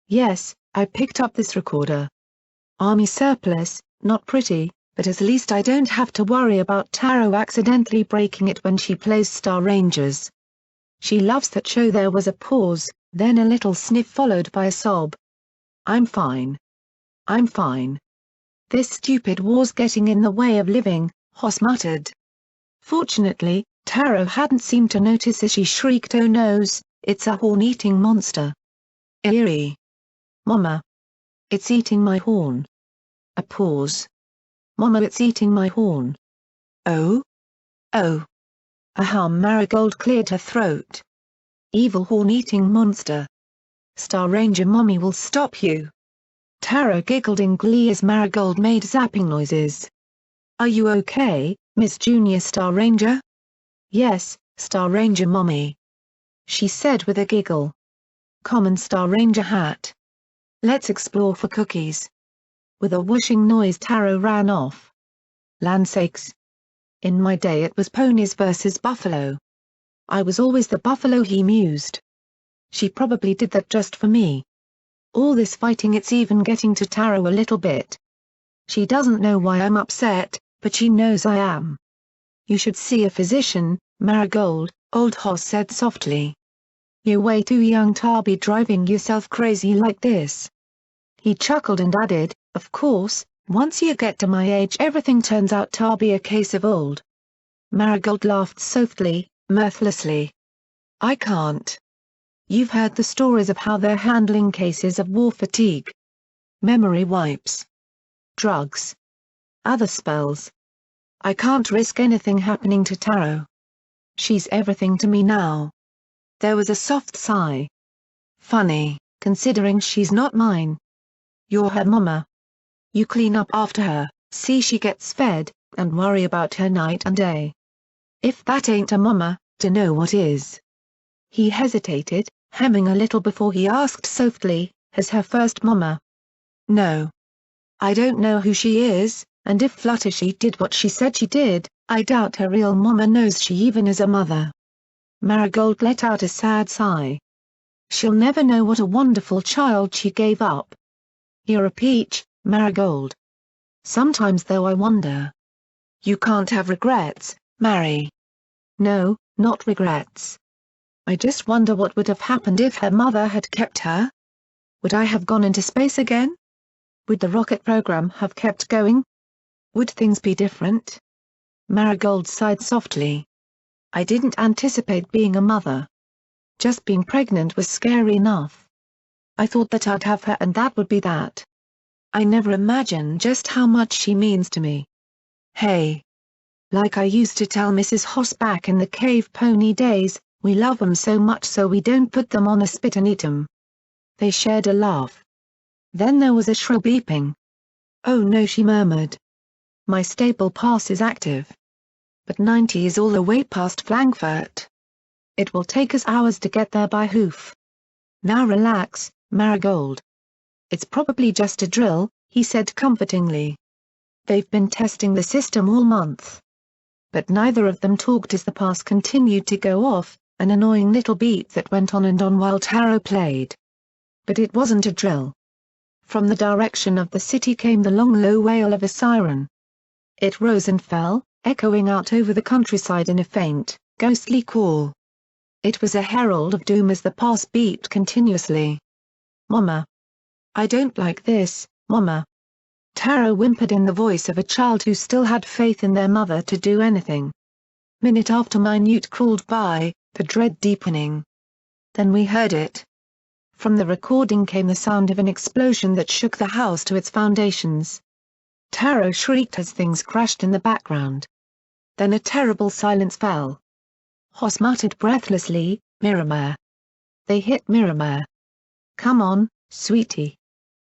Yes, I picked up this recorder. Army surplus, not pretty, but at least I don't have to worry about Taro accidentally breaking it when she plays Star Rangers. She loves that show. There was a pause, then a little sniff followed by a sob. I'm fine. I'm fine. This stupid war's getting in the way of living, Hoss muttered. Fortunately, Taro hadn't seemed to notice as she shrieked, oh noes, it's a horn-eating monster. Eerie. Mama. It's eating my horn. A pause. Mama, it's eating my horn. Oh? Oh. A hum. Marigold cleared her throat. Evil horn-eating monster. Star Ranger Mommy will stop you. Taro giggled in glee as Marigold made zapping noises. Are you okay, Miss Junior Star Ranger? Yes, Star Ranger Mommy. She said with a giggle. Common Star Ranger hat. Let's explore for cookies. With a whooshing noise Taro ran off. Land sakes. In my day it was ponies versus buffalo. I was always the buffalo, he mused. She probably did that just for me. All this fighting, it's even getting to Taro a little bit. She doesn't know why I'm upset, but she knows I am. You should see a physician, Marigold, old Hoss said softly. You're way too young to be driving yourself crazy like this. He chuckled and added, "Of course, once you get to my age everything turns out to be a case of old." Marigold laughed softly, mirthlessly. "I can't. You've heard the stories of how they're handling cases of war fatigue. Memory wipes. Drugs. Other spells. I can't risk anything happening to Taro. She's everything to me now." There was a soft sigh. "Funny, considering she's not mine. You're her mama. You clean up after her, see she gets fed, and worry about her night and day. If that ain't a mama, dunno what is." He hesitated, hemming a little before he asked softly, "Has her first mama?" "No. I don't know who she is, and if Fluttershy did what she said she did, I doubt her real mama knows she even is a mother." Marigold let out a sad sigh. "She'll never know what a wonderful child she gave up. You're a peach, Marigold. Sometimes though I wonder. You can't have regrets, Mary." "No, not regrets. I just wonder what would have happened if her mother had kept her. Would I have gone into space again? Would the rocket program have kept going? Would things be different?" Marigold sighed softly. "I didn't anticipate being a mother. Just being pregnant was scary enough. I thought that I'd have her and that would be that. I never imagined just how much she means to me. Hey. Like I used to tell Mrs. Hoss back in the cave pony days, we love 'em so much so we don't put them on a spit and eat 'em." They shared a laugh. Then there was a shrill beeping. "Oh no," she murmured. "My stable pass is active. But 90 is all the way past Frankfurt. It will take us hours to get there by hoof. Now relax, Marigold. It's probably just a drill," he said comfortingly. "They've been testing the system all month." But neither of them talked as the pass continued to go off, an annoying little beat that went on and on while Taro played. But it wasn't a drill. From the direction of the city came the long low wail of a siren. It rose and fell, echoing out over the countryside in a faint, ghostly call. It was a herald of doom as the pass beeped continuously. "Mama. I don't like this, Mama." Taro whimpered in the voice of a child who still had faith in their mother to do anything. Minute after minute crawled by, the dread deepening. Then we heard it. From the recording came the sound of an explosion that shook the house to its foundations. Taro shrieked as things crashed in the background. Then a terrible silence fell. Hoss muttered breathlessly, "Miramare. They hit Miramare. Come on, sweetie.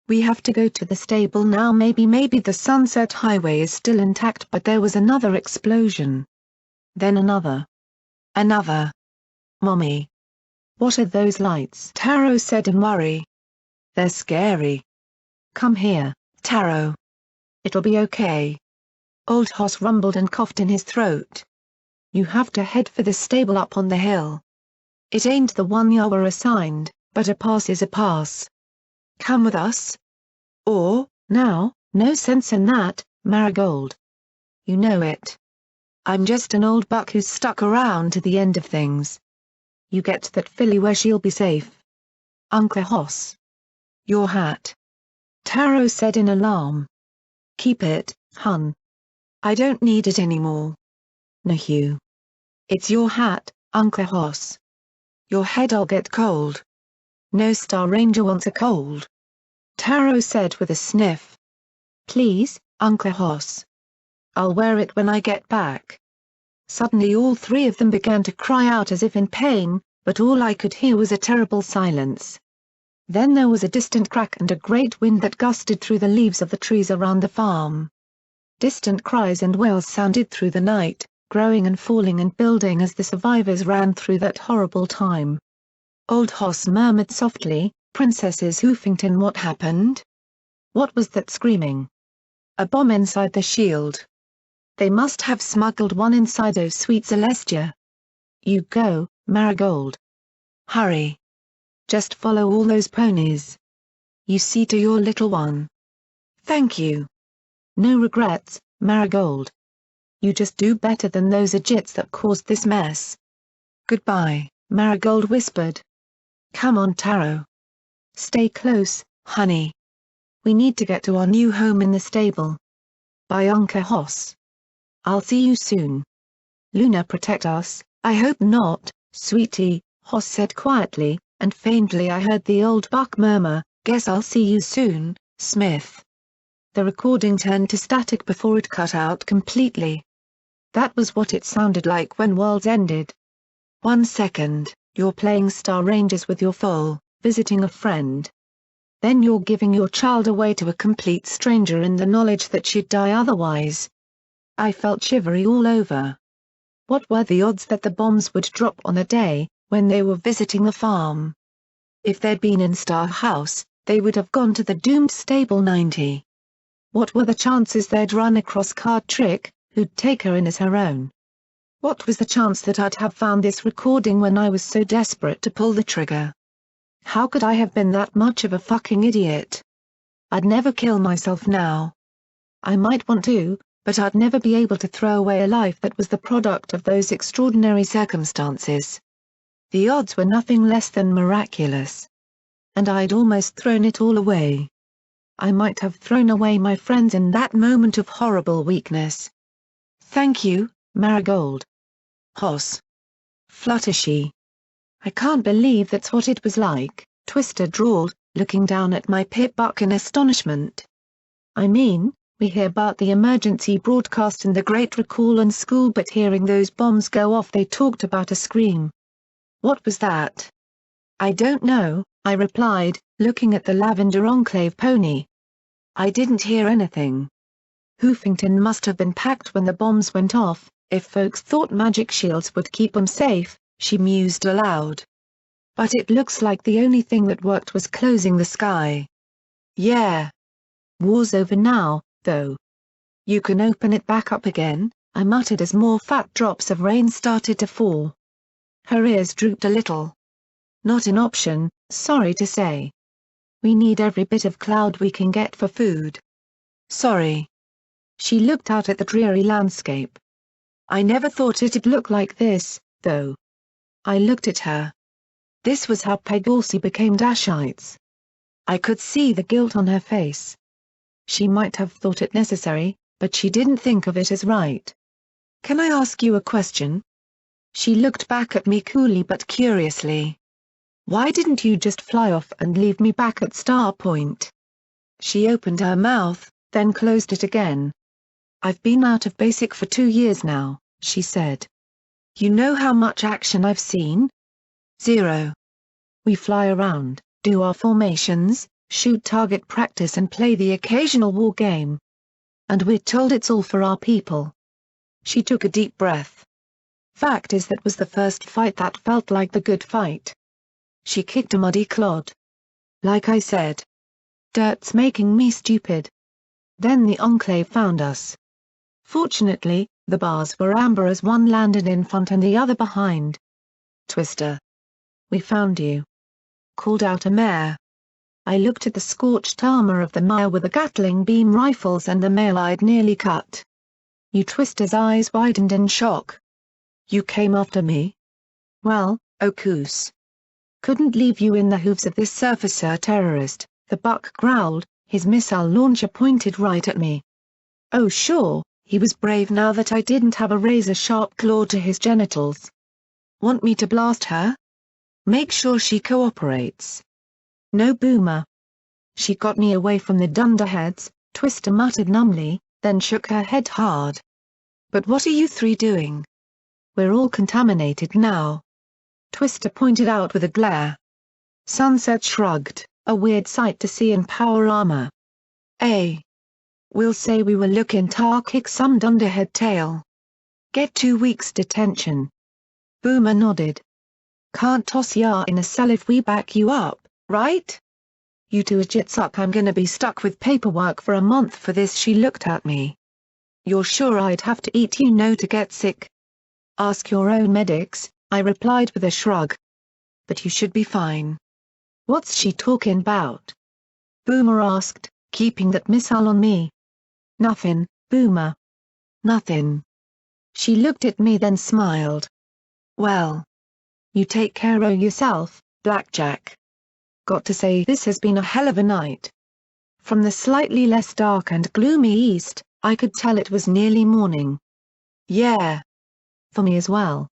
We have to go to the stable now. Maybe the Sunset Highway is still intact." But there was another explosion. Then another. Another. "Mommy. What are those lights?" Taro said in worry. "They're scary. Come here, Taro. It'll be okay." Old Hoss rumbled and coughed in his throat. "You have to head for the stable up on the hill. It ain't the one you were assigned, but a pass is a pass. Come with us. Or, now, no sense in that, Marigold. You know it. I'm just an old buck who's stuck around to the end of things. You get that filly where she'll be safe. Uncle Hoss." "Your hat." Taro said in alarm. "Keep it, hun. I don't need it anymore." "No, Hugh. It's your hat, Uncle Hoss. Your head'll get cold." "No Star Ranger wants a cold," Taro said with a sniff. "Please, Uncle Hoss. I'll wear it when I get back." Suddenly all three of them began to cry out as if in pain, but all I could hear was a terrible silence. Then there was a distant crack and a great wind that gusted through the leaves of the trees around the farm. Distant cries and wails sounded through the night, growing and falling and building as the survivors ran through that horrible time. Old Hoss murmured softly, "Princesses Hoofington, what happened? What was that screaming?" "A bomb inside the shield. They must have smuggled one inside. Oh sweet Celestia. You go, Marigold. Hurry. Just follow all those ponies. You see to your little one. Thank you. No regrets, Marigold. You just do better than those idiots that caused this mess." "Goodbye," Marigold whispered. "Come on, Taro. Stay close, honey." We need to get to our new home in the stable. By Uncle Hoss. I'll see you soon. Luna, protect us. I hope not, sweetie, Hoss said quietly, and faintly I heard the old buck murmur, guess I'll see you soon, Smith. The recording turned to static before it cut out completely. That was what it sounded like when worlds ended. 1 second, you're playing Star Rangers with your foal, visiting a friend. Then you're giving your child away to a complete stranger in the knowledge that she'd die otherwise. I felt shivery all over. What were the odds that the bombs would drop on a day when they were visiting the farm? If they'd been in Star House, they would have gone to the doomed stable 90. What were the chances they'd run across Card Trick, who'd take her in as her own? What was the chance that I'd have found this recording when I was so desperate to pull the trigger? How could I have been that much of a fucking idiot? I'd never kill myself now. I might want to, but I'd never be able to throw away a life that was the product of those extraordinary circumstances. The odds were nothing less than miraculous. And I'd almost thrown it all away. I might have thrown away my friends in that moment of horrible weakness. Thank you, Marigold. Hoss. Fluttershy. I can't believe that's what it was like, Twister drawled, looking down at my pip-buck in astonishment. I mean, we hear about the emergency broadcast and the great recall in school, but hearing those bombs go off they talked about a scream. What was that? I don't know, I replied, looking at the Lavender Enclave pony. I didn't hear anything. Hoofington must have been packed when the bombs went off, if folks thought magic shields would keep 'em safe, she mused aloud. But it looks like the only thing that worked was closing the sky. Yeah. War's over now, though. You can open it back up again, I muttered as more fat drops of rain started to fall. Her ears drooped a little. Not an option, sorry to say. We need every bit of cloud we can get for food. Sorry. She looked out at the dreary landscape. I never thought it'd look like this, though. I looked at her. This was how Pegasus became Dashites. I could see the guilt on her face. She might have thought it necessary, but she didn't think of it as right. Can I ask you a question? She looked back at me coolly but curiously. Why didn't you just fly off and leave me back at Star Point? She opened her mouth, then closed it again. I've been out of basic for 2 years now, she said. You know how much action I've seen? 0. We fly around, do our formations, shoot target practice and play the occasional war game. And we're told it's all for our people. She took a deep breath. Fact is that was the first fight that felt like the good fight. She kicked a muddy clod. Like I said. Dirt's making me stupid. Then the Enclave found us. Fortunately, the bars were amber as one landed in front and the other behind. Twister. We found you. Called out a mare. I looked at the scorched armor of the mare with the Gatling beam rifles and the male I'd nearly cut. You Twister's eyes widened in shock. You came after me? Well, OoooooOOOoo. Couldn't leave you in the hooves of this surfacer terrorist, the buck growled, his missile launcher pointed right at me. Oh sure, he was brave now that I didn't have a razor-sharp claw to his genitals. Want me to blast her? Make sure she cooperates. No Boomer. She got me away from the dunderheads, Twister muttered numbly, then shook her head hard. But what are you three doing? We're all contaminated now. Twister pointed out with a glare. Sunset shrugged, a weird sight to see in power armor. We'll say we were looking to kick some dunderhead tail. Get 2 weeks detention. Boomer nodded. Can't toss ya in a cell if we back you up, right? You two idiots up, I'm gonna be stuck with paperwork for a month for this. She looked at me. You're sure I'd have to eat you know to get sick? Ask your own medics, I replied with a shrug. But you should be fine. What's she talking about? Boomer asked, keeping that missile on me. Nothing, Boomer. Nothing. She looked at me then smiled. Well. You take care o' yourself, Blackjack. Got to say this has been a hell of a night. From the slightly less dark and gloomy east, I could tell it was nearly morning. Yeah. For me as well.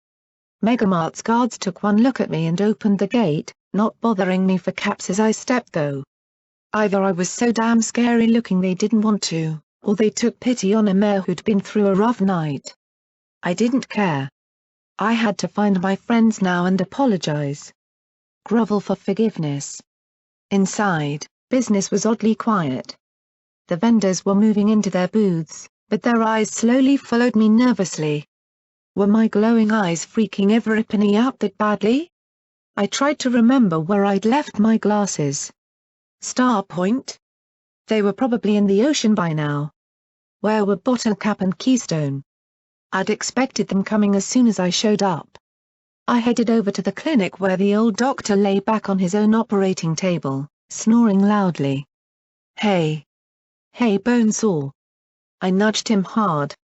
Megamart's guards took one look at me and opened the gate, not bothering me for caps as I stepped though. Either I was so damn scary looking they didn't want to, or they took pity on a mare who'd been through a rough night. I didn't care. I had to find my friends now and apologize. Grovel for forgiveness. Inside, business was oddly quiet. The vendors were moving into their booths, but their eyes slowly followed me nervously. Were my glowing eyes freaking everypony out that badly? I tried to remember where I'd left my glasses. Star Point? They were probably in the ocean by now. Where were Bottle Cap and Keystone? I'd expected them coming as soon as I showed up. I headed over to the clinic where the old doctor lay back on his own operating table, snoring loudly. Hey! Hey Bonesaw! I nudged him hard.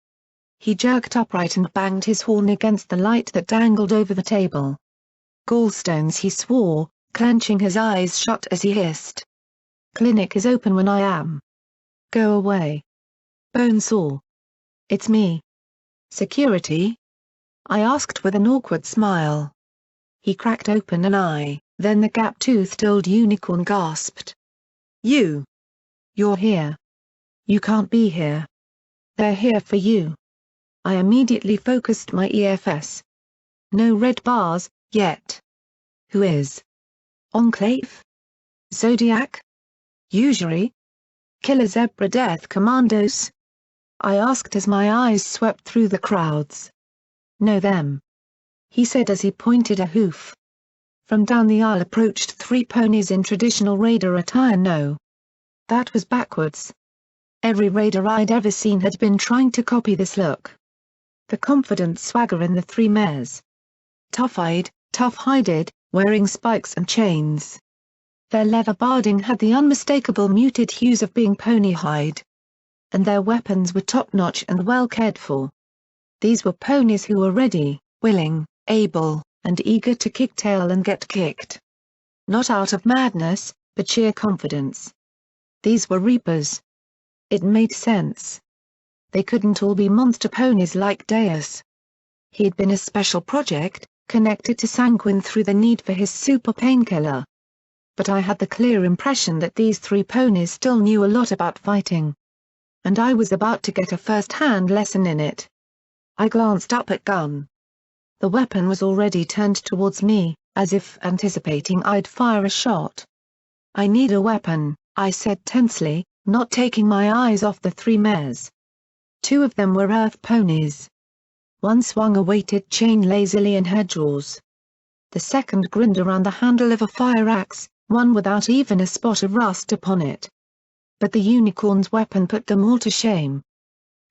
He jerked upright and banged his horn against the light that dangled over the table. Gallstones, he swore, clenching his eyes shut as he hissed. Clinic is open when I am. Go away. Bonesaw. It's me. Security? I asked with an awkward smile. He cracked open an eye, then the gap-toothed old unicorn gasped. You! You're here. You can't be here. They're here for you. I immediately focused my EFS. No red bars, yet. Who is? Enclave? Zodiac? Usury? Killer Zebra Death Commandos? I asked as my eyes swept through the crowds. Know them. He said as he pointed a hoof. From down the aisle approached 3 ponies in traditional raider attire. No. That was backwards. Every raider I'd ever seen had been trying to copy this look. The confident swagger in the 3 mares. Tough-eyed, tough-hided, wearing spikes and chains. Their leather barding had the unmistakable muted hues of being pony hide. And their weapons were top-notch and well cared for. These were ponies who were ready, willing, able, and eager to kick tail and get kicked. Not out of madness, but sheer confidence. These were reapers. It made sense. They couldn't all be monster ponies like Deus. He'd been a special project, connected to Sanguine through the need for his super painkiller. But I had the clear impression that these 3 ponies still knew a lot about fighting. And I was about to get a first-hand lesson in it. I glanced up at Gun. The weapon was already turned towards me, as if anticipating I'd fire a shot. I need a weapon, I said tensely, not taking my eyes off the 3 mares. 2 of them were earth ponies. One swung a weighted chain lazily in her jaws. The second grinned around the handle of a fire axe, one without even a spot of rust upon it. But the unicorn's weapon put them all to shame.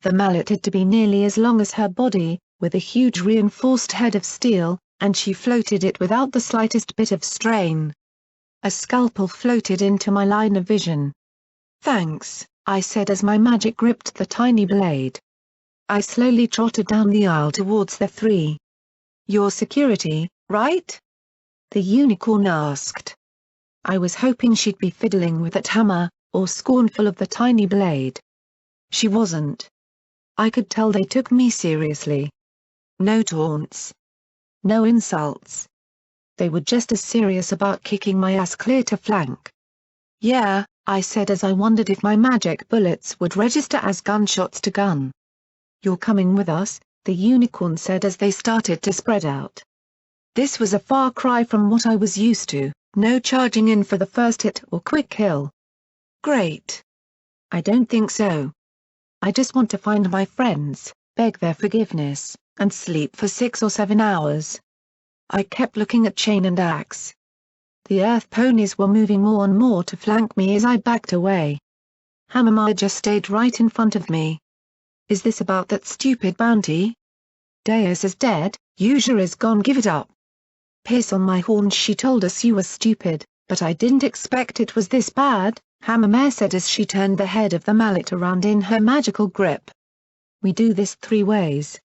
The mallet had to be nearly as long as her body, with a huge reinforced head of steel, and she floated it without the slightest bit of strain. A scalpel floated into my line of vision. Thanks, I said as my magic gripped the tiny blade. I slowly trotted down the aisle towards the 3. Your security, right? The unicorn asked. I was hoping she'd be fiddling with that hammer, or scornful of the tiny blade. She wasn't. I could tell they took me seriously. No taunts. No insults. They were just as serious about kicking my ass clear to flank. Yeah, I said as I wondered if my magic bullets would register as gunshots to Gun. You're coming with us, the unicorn said as they started to spread out. This was a far cry from what I was used to, no charging in for the first hit or quick kill. Great. I don't think so. I just want to find my friends, beg their forgiveness, and sleep for 6 or 7 hours. I kept looking at chain and axe. The earth ponies were moving more and more to flank me as I backed away. Hammermire just stayed right in front of me. Is this about that stupid bounty? Deus is dead, Usury's gone, give it up. Piss on my horns, she told us you were stupid, but I didn't expect it was this bad, Hammermire said as she turned the head of the mallet around in her magical grip. We do this 3 ways.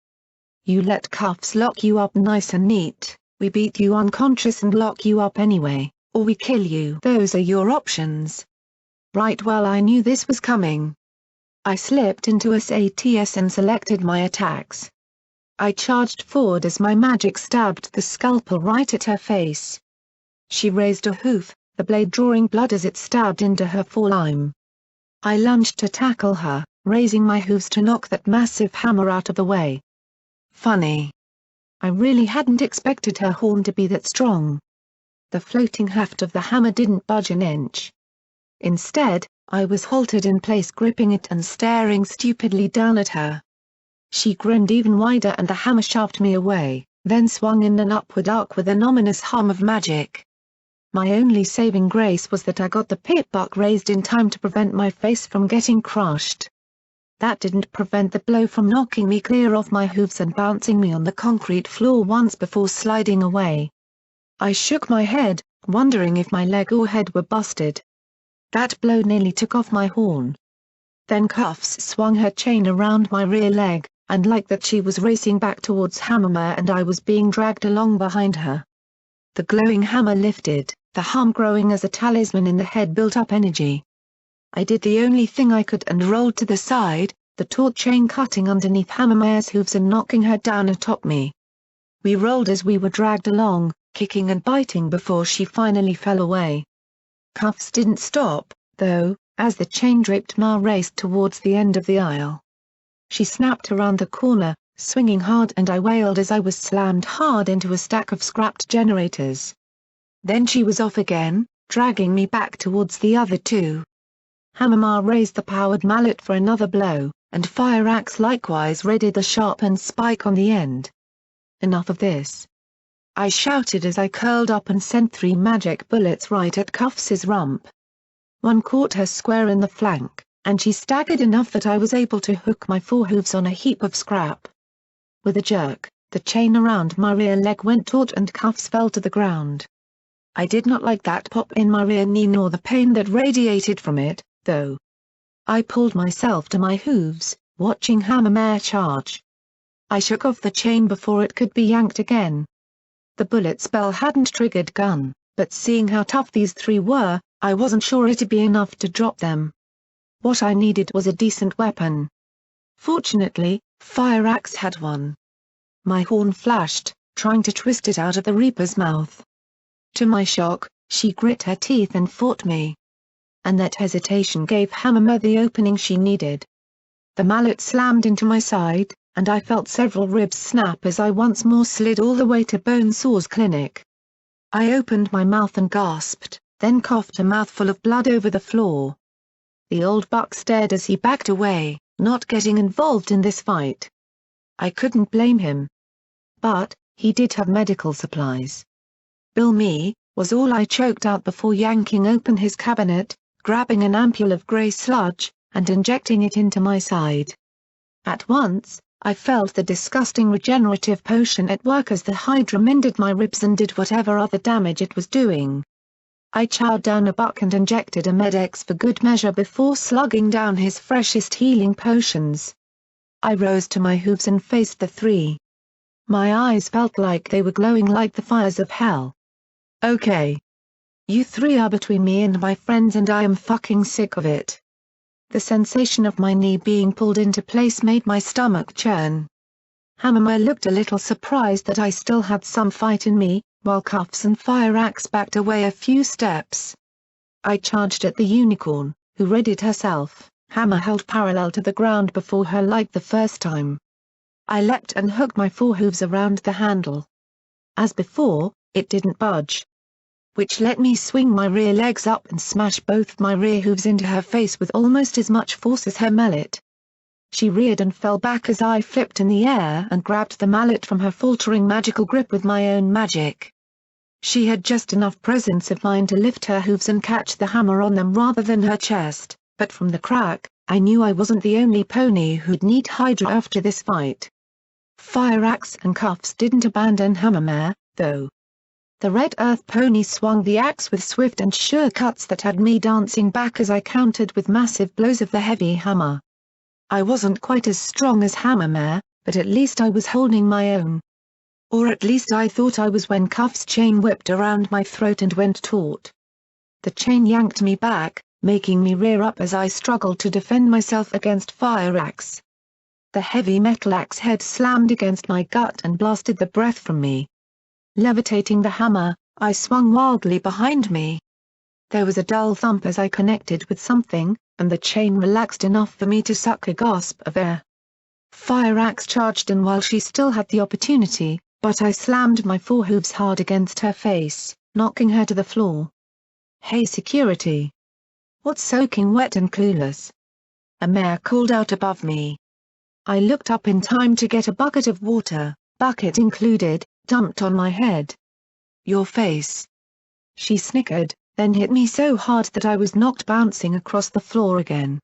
You let cuffs lock you up nice and neat, we beat you unconscious and lock you up anyway, or we kill you. Those are your options. right while I knew this was coming. I slipped into SATS and selected my attacks. I charged forward as my magic stabbed the scalpel right at her face. She raised a hoof, the blade drawing blood as it stabbed into her forearm. I lunged to tackle her, raising my hooves to knock that massive hammer out of the way. Funny. I really hadn't expected her horn to be that strong. The floating heft of the hammer didn't budge an inch. Instead, I was halted in place, gripping it and staring stupidly down at her. She grinned even wider and the hammer shoved me away, then swung in an upward arc with an ominous hum of magic. My only saving grace was that I got the pit buck raised in time to prevent my face from getting crushed. That didn't prevent the blow from knocking me clear off my hooves and bouncing me on the concrete floor once before sliding away. I shook my head, wondering if my leg or head were busted. That blow nearly took off my horn. Then Cuffs swung her chain around my rear leg, and like that she was racing back towards Hammermare and I was being dragged along behind her. The glowing hammer lifted, the hum growing as a talisman in the head built up energy. I did the only thing I could and rolled to the side, the taut chain cutting underneath Hammermare's hooves and knocking her down atop me. We rolled as we were dragged along, kicking and biting before she finally fell away. Cuffs didn't stop, though, as the chain draped Mare raced towards the end of the aisle. She snapped around the corner, swinging hard, and I wailed as I was slammed hard into a stack of scrapped generators. Then she was off again, dragging me back towards the other two. Hammermare raised the powered mallet for another blow, and Fire Axe likewise readied the sharpened spike on the end. Enough of this. I shouted as I curled up and sent 3 magic bullets right at Cuffs's rump. One caught her square in the flank, and she staggered enough that I was able to hook my forehooves on a heap of scrap. With a jerk, the chain around my rear leg went taut and Cuffs fell to the ground. I did not like that pop in my rear knee nor the pain that radiated from it, though. I pulled myself to my hooves, watching Hammermare charge. I shook off the chain before it could be yanked again. The bullet spell hadn't triggered gun, but seeing how tough these 3 were, I wasn't sure it'd be enough to drop them. What I needed was a decent weapon. Fortunately, Fire Axe had one. My horn flashed, trying to twist it out of the Reaper's mouth. To my shock, she grit her teeth and fought me. And that hesitation gave Hammermare the opening she needed. The mallet slammed into my side, and I felt several ribs snap as I once more slid all the way to Bonesaw's clinic. I opened my mouth and gasped, then coughed a mouthful of blood over the floor. The old buck stared as he backed away, not getting involved in this fight. I couldn't blame him. But, he did have medical supplies. "Bill me," was all I choked out before yanking open his cabinet, grabbing an ampule of grey sludge, and injecting it into my side. At once, I felt the disgusting regenerative potion at work as the Hydra mended my ribs and did whatever other damage it was doing. I chowed down a buck and injected a Med-X for good measure before slugging down his freshest healing potions. I rose to my hooves and faced the 3. My eyes felt like they were glowing like the fires of hell. "Okay. You 3 are between me and my friends and I am fucking sick of it." The sensation of my knee being pulled into place made my stomach churn. Hammermare looked a little surprised that I still had some fight in me, while Cuffs and Fire Axe backed away a few steps. I charged at the unicorn, who readied herself, hammer held parallel to the ground before her like the first time. I leapt and hooked my forehooves around the handle. As before, it didn't budge. Which let me swing my rear legs up and smash both my rear hooves into her face with almost as much force as her mallet. She reared and fell back as I flipped in the air and grabbed the mallet from her faltering magical grip with my own magic. She had just enough presence of mind to lift her hooves and catch the hammer on them rather than her chest, but from the crack, I knew I wasn't the only pony who'd need Hydra after this fight. Fire Axe and Cuffs didn't abandon Hammermare, though. The Red Earth pony swung the axe with swift and sure cuts that had me dancing back as I countered with massive blows of the heavy hammer. I wasn't quite as strong as Hammermare, but at least I was holding my own. Or at least I thought I was when Cuff's chain whipped around my throat and went taut. The chain yanked me back, making me rear up as I struggled to defend myself against fire axe. The heavy metal axe head slammed against my gut and blasted the breath from me. Levitating the hammer, I swung wildly behind me. There was a dull thump as I connected with something, and the chain relaxed enough for me to suck a gasp of air. Fire axe charged in while she still had the opportunity, but I slammed my forehooves hard against her face, knocking her to the floor. "Hey security! What's soaking wet and clueless?" a mare called out above me. I looked up in time to get a bucket of water, bucket included, dumped on my head. "Your face," she snickered, then hit me so hard that I was knocked bouncing across the floor again.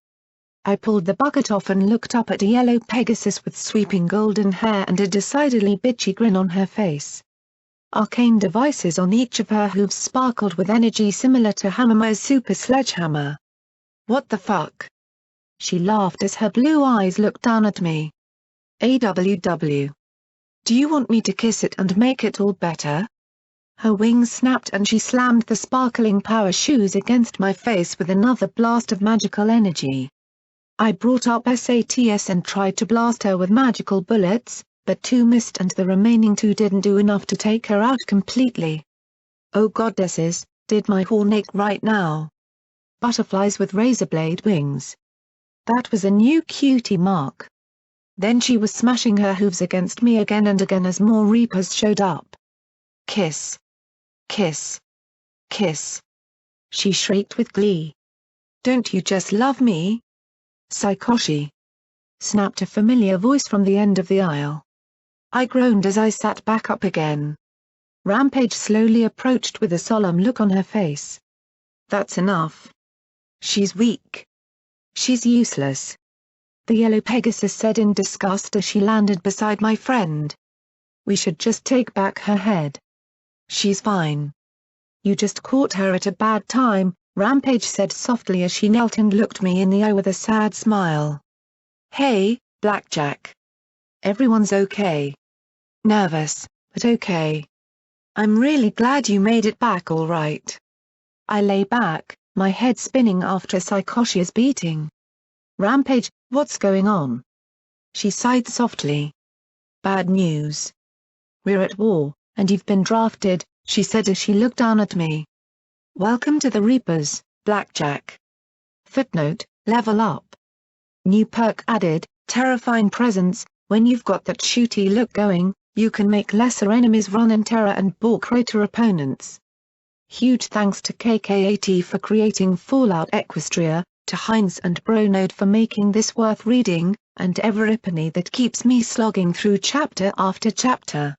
I pulled the bucket off and looked up at a yellow Pegasus with sweeping golden hair and a decidedly bitchy grin on her face. Arcane devices on each of her hooves sparkled with energy similar to Hammer's super sledgehammer. "What the fuck?" she laughed as her blue eyes looked down at me. "AWW. Do you want me to kiss it and make it all better?" Her wings snapped and she slammed the sparkling power shoes against my face with another blast of magical energy. I brought up SATS and tried to blast her with magical bullets, but 2 missed and the remaining 2 didn't do enough to take her out completely. Oh goddesses, did my horn ache right now? Butterflies with razor-blade wings. That was a new cutie mark. Then she was smashing her hooves against me again and again as more Reapers showed up. "Kiss. Kiss. Kiss." she shrieked with glee. "Don't you just love me?" "Saikoshi!" snapped a familiar voice from the end of the aisle. I groaned as I sat back up again. Rampage slowly approached with a solemn look on her face. "That's enough. She's weak. She's useless," the yellow Pegasus said in disgust as she landed beside my friend. "We should just take back her head. She's fine." "You just caught her at a bad time," Rampage said softly as she knelt and looked me in the eye with a sad smile. "Hey, Blackjack. Everyone's okay. Nervous, but okay. I'm really glad you made it back all right." I lay back, my head spinning after Saikoshi's beating. "Rampage, what's going on?" she sighed softly. "Bad news. We're at war, and you've been drafted," she said as she looked down at me. "Welcome to the Reapers, Blackjack. Footnote, level up. New perk added, terrifying presence. When you've got that shooty look going, you can make lesser enemies run in terror and balk greater opponents." Huge thanks to KKAT for creating Fallout Equestria, to Heinz and Bronode for making this worth reading, and everypony that keeps me slogging through chapter after chapter.